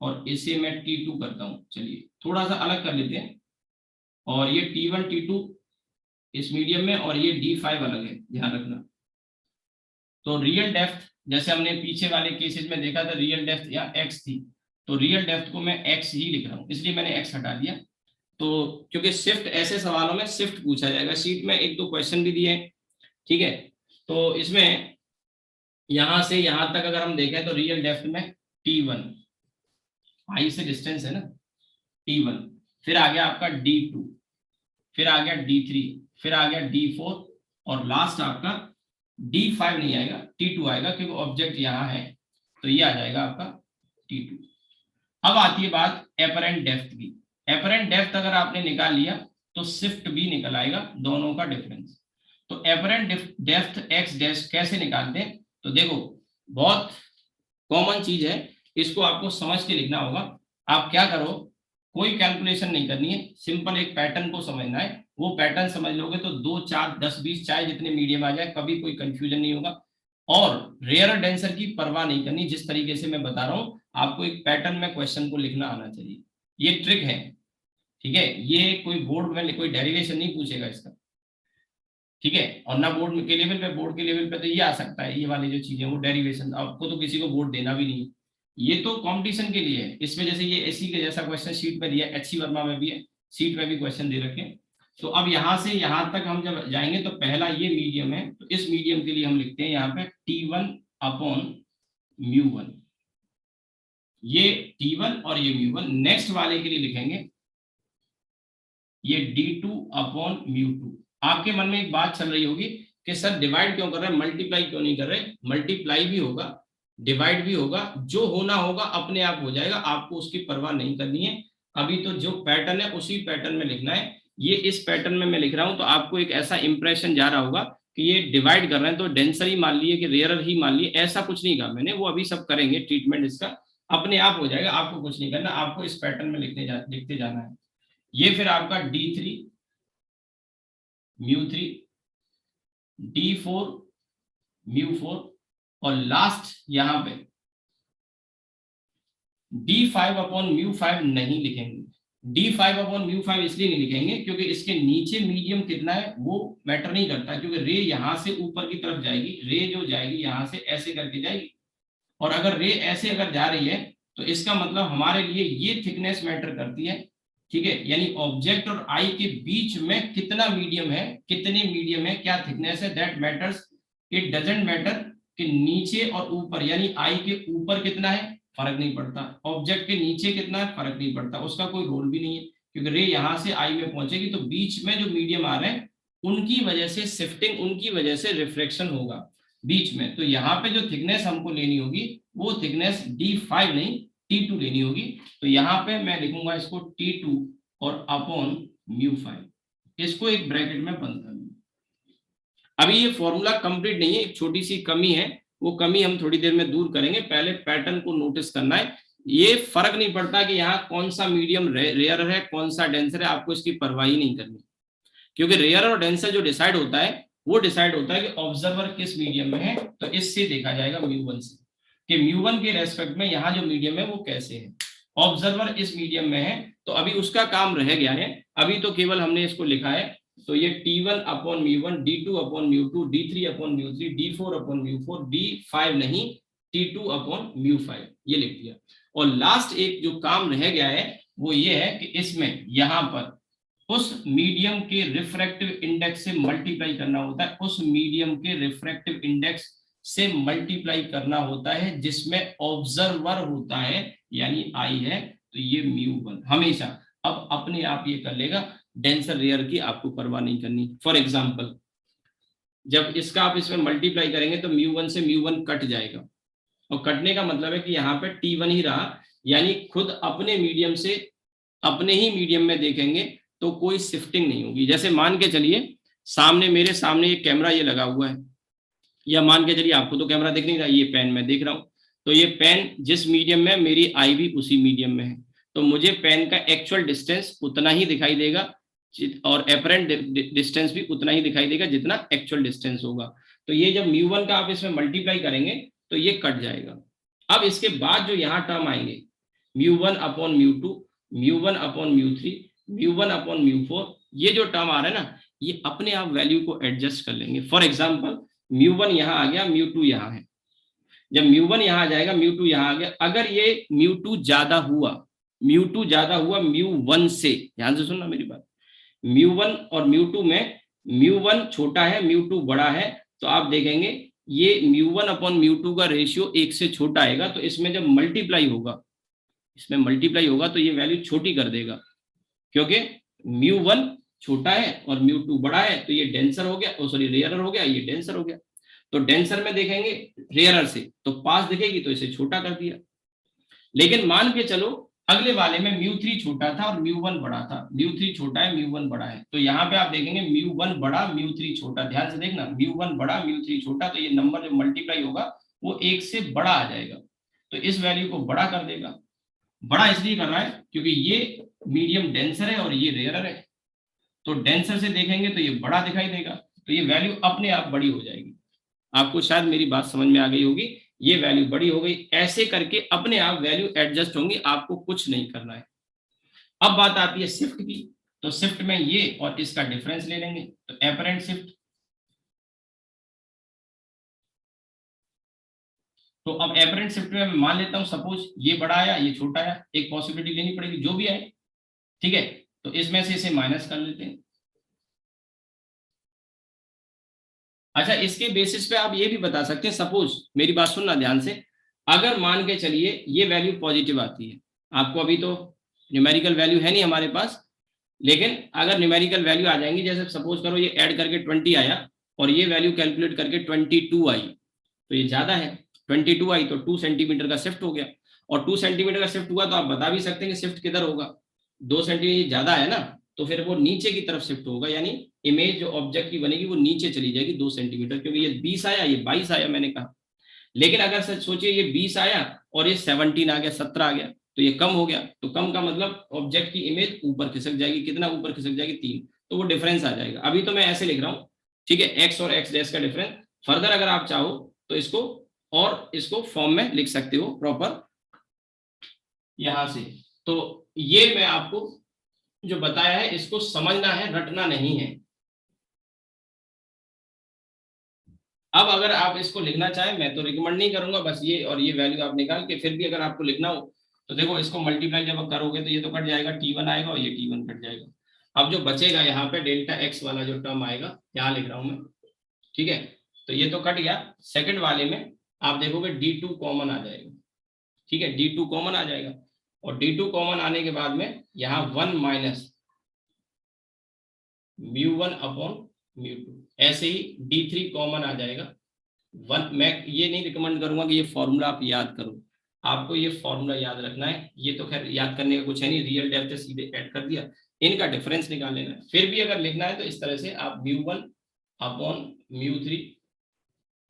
और इसे मैं T2 करता हूं। चलिए थोड़ा सा अलग कर लेते हैं, और ये T1 T2 इस मीडियम में, और ये D5 अलग है, ध्यान रखना। तो रियल डेप्थ जैसे हमने पीछे वाले केसेस में देखा था, रियल डेप्थ या x थी, तो रियल डेप्थ को मैं x ही लिख रहा हूं, इसलिए मैंने x हटा दिया। तो क्योंकि शिफ्ट, ऐसे सवालों में शिफ्ट पूछा जाएगा, शीट में एक दो क्वेश्चन भी दिए, ठीक है। तो इसमें यहां से यहां तक अगर हम देखें तो रियल डेप्थ में T1, आई से डिस्टेंस है ना, T1, फिर आ गया आपका D2, फिर आ गया D3, फिर आ गया D4, और लास्ट आपका D5 नहीं आएगा, T2 आएगा, क्योंकि ऑब्जेक्ट यहाँ है, तो ये आ जाएगा आपका T2। अब आती है बात एपरेंट डेप्थ की। एपरेंट डेप्थ अगर आपने निकाल लिया तो शिफ्ट भी निकल आएगा, दोनों का डिफरेंस। तो तो एपरेंट डेप्थ एक्स डैश कैसे निकालते हैं? तो देखो बहुत कॉमन चीज है, इसको आपको समझ के लिखना होगा। आप क्या करो, कोई कैलकुलेशन नहीं करनी है, सिंपल एक पैटर्न को समझना है। वो पैटर्न समझ लोगे तो 2 4 10 20 चाहे जितने मीडियम आ जाए कभी कोई कंफ्यूजन नहीं होगा। और रेयर डेंसर की परवाह नहीं करनी, जिस तरीके से मैं बता रहा हूं आपको एक पैटर्न में क्वेश्चन को लिखना आना चाहिए, ये ट्रिक है। ठीक है, ये कोई बोर्ड में कोई डेरिवेशन नहीं पूछेगा इसका, ठीक है। और ना बोर्ड के लेवल पे, बोर्ड के लेवल पे तो ये आ सकता है, ये वाली जो चीजें वो डेरिवेशन, आपको तो किसी को बोर्ड देना भी नहीं है, ये तो कंपटीशन के लिए है। इसमें जैसे ये एसी के जैसा क्वेश्चन शीट में दिया, एचसी वर्मा में भी है, सीट में भी क्वेश्चन दे रखे। तो अब यहाँ से यहाँ तक हम जब जाएंगे तो पहला ये मीडियम है, तो इस मीडियम के लिए हम लिखते हैं यहाँ पे T1 अपॉन μ1, ये T1 और ये μ1। नेक्स्ट वाले के लिए लिखेंगे ये D2 अपॉन μ2। आपके मन में एक बात चल रही होगी कि सर डिवाइड क्यों कर रहे हैं, मल्टीप्लाई क्यों नहीं कर रहे? मल्टीप्लाई भी होगा, डिवाइड भी होगा, जो होना होगा अपने आप हो जाएगा, आपको उसकी परवाह नहीं करनी है। अभी तो जो पैटर्न है उसी पैटर्न में लिखना है। ये इस पैटर्न में मैं लिख रहा हूं तो आपको एक ऐसा इंप्रेशन जा रहा होगा कि ये डिवाइड कर रहे हैं तो डेंसर ही मान लिए कि रेयरर ही मान लिए, ऐसा कुछ नहीं कहा मैंने, वो अभी सब करेंगे ट्रीटमेंट, इसका अपने आप हो जाएगा, आपको कुछ नहीं करना, आपको इस पैटर्न में लिखते जाना है। ये फिर आपका D3 μ3, D4 μ4 और लास्ट यहां पे D5 अपॉन μ5 नहीं लिखेंगे। D5 अपॉन μ5 इसलिए नहीं लिखेंगे क्योंकि इसके नीचे मीडियम कितना है वो मैटर नहीं करता, क्योंकि रे यहां से ऊपर की तरफ जाएगी, रे जो जाएगी यहां से ऐसे करके जाएगी, और अगर रे ऐसे अगर जा रही है तो इसका मतलब हमारे लिए ये थिकनेस मैटर करती है। ठीक है, यानी ऑब्जेक्ट और आई के बीच में कितना मीडियम है, कितने मीडियम है, क्या थिकनेस है, that matters. It doesn't matter कि नीचे और ऊपर, यानी आई के ऊपर कितना है फर्क नहीं पड़ता, ऑब्जेक्ट के नीचे कितना है फर्क नहीं पड़ता, उसका कोई रोल भी नहीं है, क्योंकि रे यहां से आई में पहुंचेगी तो बीच में जो मीडियम आ रहे हैं उनकी वजह से शिफ्टिंग, उनकी वजह से रिफ्लेक्शन होगा बीच में। तो यहाँ पे जो थिकनेस हमको लेनी होगी वो थिकनेस D5 नहीं T2 लेनी होगी। तो यहाँ पे मैं लिखूंगा इसको T2 और अपॉन μ5, इसको एक ब्रैकेट में बंद कर दूंगा। अभी ये फॉर्मूला कंप्लीट नहीं है, एक छोटी सी कमी है, वो कमी हम थोड़ी देर में दूर करेंगे, पहले पैटर्न को नोटिस करना है। ये फर्क नहीं पड़ता कि यहाँ कौन सा मीडियम रेयर है कौन सा डेंसर है, आपको इसकी परवाह ही नहीं करनी, क्योंकि रेयर और डेंसर जो डिसाइड होता है वो डिसाइड होता है कि ऑब्जर्वर किस मीडियम में है। तो इससे देखा जाएगा μ1 से कि μ1 के रेस्पेक्ट में यहाँ जो मीडियम है वो कैसे है, ऑब्जर्वर इस मीडियम में है तो अभी उसका काम रह गया है, अभी तो केवल हमने इसको लिखा है। तो ये T1 upon μ1, D2 upon μ2, D3 upon μ3, D4 upon μ4, D5 नहीं T2 अपॉन μ5 ये लिख दिया। और लास्ट एक जो काम रह गया है वो ये है कि इसमें यहाँ पर उस मीडियम के रिफ्रैक्टिव इंडेक्स से मल्टीप्लाई करना होता है, उस मीडियम के रिफ्रैक्टिव इंडेक्स से मल्टीप्लाई करना होता है जिसमें ऑब्जर्वर होता है यानी आई है, तो ये μ1 हमेशा अब अपने आप ये कर लेगा, डेंसर रेयर की आपको परवाह नहीं करनी। फॉर एग्जांपल जब इसका आप इसमें मल्टीप्लाई करेंगे तो μ1 से μ1 कट जाएगा, और कटने का मतलब है कि यहाँ पे T1 ही रहा, यानी खुद अपने मीडियम से अपने ही मीडियम में देखेंगे तो कोई शिफ्टिंग नहीं होगी। जैसे मान के चलिए सामने मेरे सामने एक कैमरा ये लगा हुआ है, या मान के चलिए आपको तो कैमरा दिख नहीं रहा, ये पेन मैं देख रहा हूं, तो ये पेन जिस मीडियम में मेरी आई भी उसी मीडियम में है, तो मुझे पेन का एक्चुअल डिस्टेंस उतना ही दिखाई देगा और एपरेंट डिस्टेंस भी उतना ही दिखाई देगा जितना एक्चुअल डिस्टेंस होगा। तो ये जब μ1 का आप इसमें मल्टीप्लाई करेंगे तो ये कट जाएगा। अब इसके बाद जो यहाँ टर्म आएंगे μ1 अपॉन μ2, μ1 अपॉन μ3, μ1 अपॉन μ4, ये जो टर्म आ रहा है ना ये अपने आप वैल्यू को एडजस्ट कर लेंगे। फॉर एग्जांपल μ1 यहाँ आ गया, μ2 यहाँ है, जब μ1 यहाँ आ जाएगा μ2 यहाँ आ गया, अगर ये μ2 ज्यादा हुआ μ1 से, ध्यान से सुनना मेरी बात, μ1 और μ2 में μ1 छोटा है μ2 बड़ा है, तो आप देखेंगे ये μ1 अपॉन μ2 का रेशियो 1 से छोटा आएगा, तो इसमें जब मल्टीप्लाई होगा तो ये वैल्यू छोटी कर देगा, क्योंकि μ1 छोटा है और μ2 बड़ा है, तो ये डेंसर हो गया, सॉरी रेयरर हो गया, ये डेंसर हो गया। तो डेंसर में देखेंगे रेयरर से तो पास दिखेगी तो इसे छोटा कर दिया। लेकिन मान के चलो अगले वाले में μ3 छोटा था और μ1 बड़ा था, μ3 छोटा है μ1 बड़ा है, तो यहाँ पे आप देखेंगे μ1 बड़ा μ3 छोटा, ध्यान से देखना μ1 बड़ा μ3 छोटा, तो ये नंबर जो मल्टीप्लाई होगा वो 1 से बड़ा आ जाएगा, तो इस वैल्यू को बड़ा कर देगा। बड़ा इसलिए कर रहा है क्योंकि ये मीडियम डेंसर है और ये रेयरर है, तो डेंसर से देखेंगे तो ये बड़ा दिखाई देगा, तो ये वैल्यू अपने आप बड़ी हो जाएगी। आपको शायद मेरी बात समझ में आ गई होगी, ये वैल्यू बड़ी हो गई, ऐसे करके अपने आप वैल्यू एडजस्ट होंगी, आपको कुछ नहीं करना है। अब बात आती है शिफ्ट की, तो शिफ्ट में ये और इसका डिफरेंस ले लेंगे, तो एपरेंट शिफ्ट, तो अब एपरेंट शिफ्ट में मैं मान लेता हूं सपोज ये बड़ा आया ये छोटा आया, एक पॉसिबिलिटी लेनी पड़ेगी जो भी आए, ठीक है, तो इसमें से इसे माइनस कर लेते हैं। अच्छा, इसके बेसिस पे आप ये भी बता सकते हैं, सपोज मेरी बात सुनना ध्यान से, अगर मान के चलिए ये वैल्यू पॉजिटिव आती है, आपको अभी तो न्यूमेरिकल वैल्यू है नहीं हमारे पास, लेकिन अगर न्यूमेरिकल वैल्यू आ जाएंगी, जैसे सपोज करो ये ऐड करके 20 आया और ये वैल्यू कैलकुलेट करके 22 आई, तो ये ज्यादा है, 22 आई तो 2 सेंटीमीटर का शिफ्ट हो गया, और 2 सेंटीमीटर का शिफ्ट हुआ तो आप बता भी सकते हैं कि शिफ्ट किधर होगा, 2 सेंटीमीटर ज्यादा है ना, तो फिर वो नीचे की तरफ शिफ्ट होगा, यानी इमेज जो ऑब्जेक्ट की बनेगी वो नीचे चली जाएगी 2 सेंटीमीटर, क्योंकि ये 20 आया ये 22 आया मैंने कहा। लेकिन अगर सच सोचिए ये 20 आया और ये 17 आ गया, 17 आ गया, तो ये कम हो गया, तो कम का मतलब ऑब्जेक्ट की इमेज ऊपर खिसक जाएगी, कितना ऊपर खिसक जाएगी 3, तो वो डिफरेंस आ जाएगा। अभी तो मैं ऐसे लिख रहा हूँ, ठीक है, एक्स और एक्स डैश का डिफरेंस, फर्दर अगर आप चाहो तो इसको और इसको फॉर्म में लिख सकते हो प्रॉपर यहां से। तो ये मैं आपको जो बताया है इसको समझना है, रटना नहीं है। अब अगर आप इसको लिखना चाहें, मैं तो रिकमेंड नहीं करूंगा, बस ये और ये वैल्यू आप निकाल के, फिर भी अगर आपको लिखना हो तो देखो इसको मल्टीप्लाई जब करोगे तो ये तो कट जाएगा, T1 आएगा और ये T1 कट जाएगा। अब जो बचेगा यहाँ पे डेल्टा एक्स वाला जो टर्म आएगा, यहाँ लिख रहा हूं मैं, ठीक है, तो ये तो कट गया। सेकंड वाले में आप देखोगे D2 कॉमन आ जाएगा, ठीक है, D2 कॉमन आ जाएगा, और D2 कॉमन आने के बाद में यहाँ 1 माइनस μ1 अपॉन μ2, ऐसे ही D3 कॉमन आ जाएगा 1। मैं ये नहीं रिकमेंड करूंगा कि ये फॉर्मूला आप याद करो, आपको ये फॉर्मूला याद रखना है, ये तो खैर याद करने का कुछ है नहीं, रियल डेल्टा सीधे ऐड कर दिया, इनका डिफरेंस निकाल लेना है। फिर भी अगर लिखना है तो इस तरह से आप μ1 upon μ3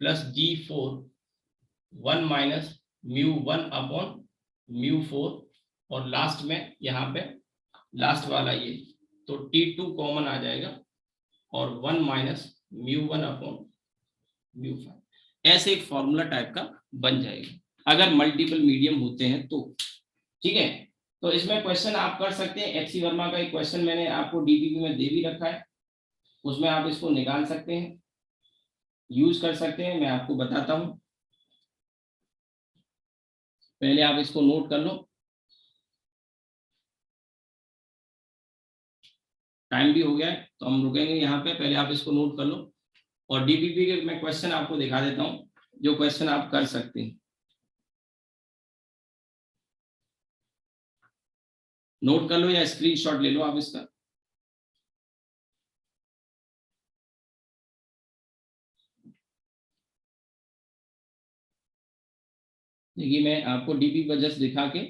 plus D4 1 minus μ1 upon μ4, और लास्ट में यहाँ पे लास्ट वाला ये, तो T2 कॉमन आ जाएगा और 1 माइनस μ1 अपॉन μ5, ऐसे एक फॉर्मूला टाइप का बन जाएगा अगर मल्टीपल मीडियम होते हैं तो, ठीक है। तो इसमें क्वेश्चन आप कर सकते हैं, एचसी वर्मा का एक क्वेश्चन मैंने आपको डीपीपी में दे भी रखा है, उसमें आप इसको निकाल सकते हैं, यूज कर सकते हैं, मैं आपको बताता हूं, पहले आप इसको नोट कर लो, टाइम भी हो गया है तो हम रुकेंगे यहाँ पे, पहले आप इसको नोट कर लो, और डीपीपी के मैं क्वेश्चन आपको दिखा देता हूं जो क्वेश्चन आप कर सकते हैं, नोट कर लो या स्क्रीनशॉट ले लो आप इसका। देखिए मैं आपको डीपी पर जस्ट दिखा के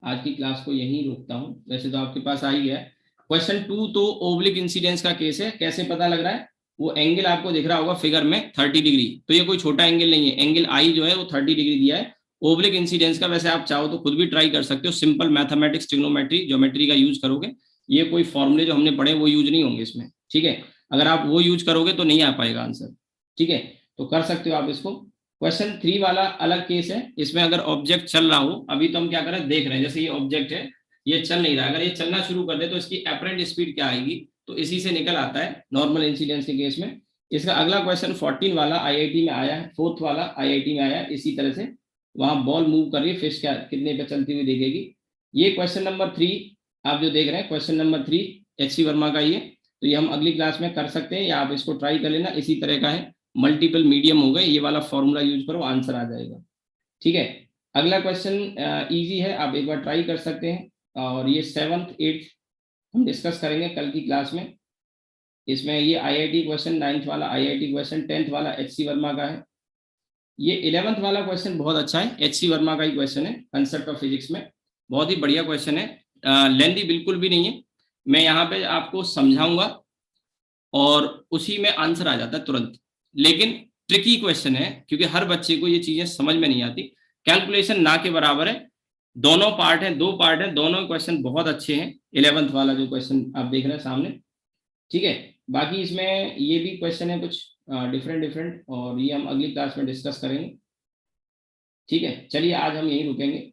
आज की क्लास को यहीं रोकता हूं, वैसे तो आपके पास आ ही गया है। क्वेश्चन 2 तो ओब्लिक इंसिडेंस का केस है, कैसे पता लग रहा है, वो एंगल आपको दिख रहा होगा फिगर में 30 डिग्री, तो ये कोई छोटा एंगल नहीं है, एंगल आई जो है वो 30 डिग्री दिया है ओब्लिक इंसिडेंस का। वैसे आप चाहो तो खुद भी ट्राई कर सकते हो, सिंपल मैथमेटिक्स ट्रिग्नोमेट्री ज्योमेट्री का यूज करोगे, ये कोई फॉर्मूले जो हमने पढ़े वो यूज नहीं होंगे इसमें, ठीक है, अगर आप वो यूज करोगे तो नहीं आ पाएगा आंसर, ठीक है, तो कर सकते हो आप इसको। क्वेश्चन 3 वाला अलग केस है, इसमें अगर ऑब्जेक्ट चल रहा हो, अभी तो हम क्या कर रहे हैं देख रहे हैं, जैसे ये ऑब्जेक्ट है ये चल नहीं रहा, अगर ये चलना शुरू कर दे तो इसकी एपरेंट स्पीड क्या आएगी, तो इसी से निकल आता है नॉर्मल इंसिडेंस के केस में। इसका अगला क्वेश्चन 14 वाला आईआईटी में आया है, 4th वाला आईआईटी में आया है, इसी तरह से वहां बॉल मूव कर रही है, फिश क्या कितने पे चलती हुई दिखेगी। ये क्वेश्चन नंबर 3 आप जो देख रहे हैं, क्वेश्चन नंबर 3 एचसी वर्मा का ये, तो ये हम अगली क्लास में कर सकते हैं, या आप इसको ट्राई कर लेना, इसी तरह का है, मल्टीपल मीडियम हो गए, ये वाला फॉर्मूला यूज करो आंसर आ जाएगा, ठीक है। अगला क्वेश्चन इजी है, आप एक बार ट्राई कर सकते हैं, और ये 7th 8th हम डिस्कस करेंगे कल की क्लास में। इसमें ये आईआईटी क्वेश्चन 9th वाला, आईआईटी क्वेश्चन 10th वाला एचसी वर्मा का है। ये 11th वाला क्वेश्चन बहुत अच्छा है, एचसी वर्मा का ही क्वेश्चन है कंसेप्ट ऑफ फिजिक्स में, बहुत ही बढ़िया क्वेश्चन है, लेंदी बिल्कुल भी नहीं है। मैं यहाँ पे आपको समझाऊंगा और उसी में आंसर आ जाता है तुरंत, लेकिन ट्रिकी क्वेश्चन है क्योंकि हर बच्चे को ये चीजें समझ में नहीं आती। कैलकुलेशन ना के बराबर है, दोनों पार्ट हैं, 2 पार्ट हैं, दोनों क्वेश्चन बहुत अच्छे हैं। 11th वाला जो क्वेश्चन आप देख रहे हैं सामने, ठीक है। बाकी इसमें ये भी क्वेश्चन है कुछ डिफरेंट डिफरेंट, और ये हम अगली क्लास में डिस्कस करेंगे, ठीक है। चलिए आज हम यहीं रुकेंगे।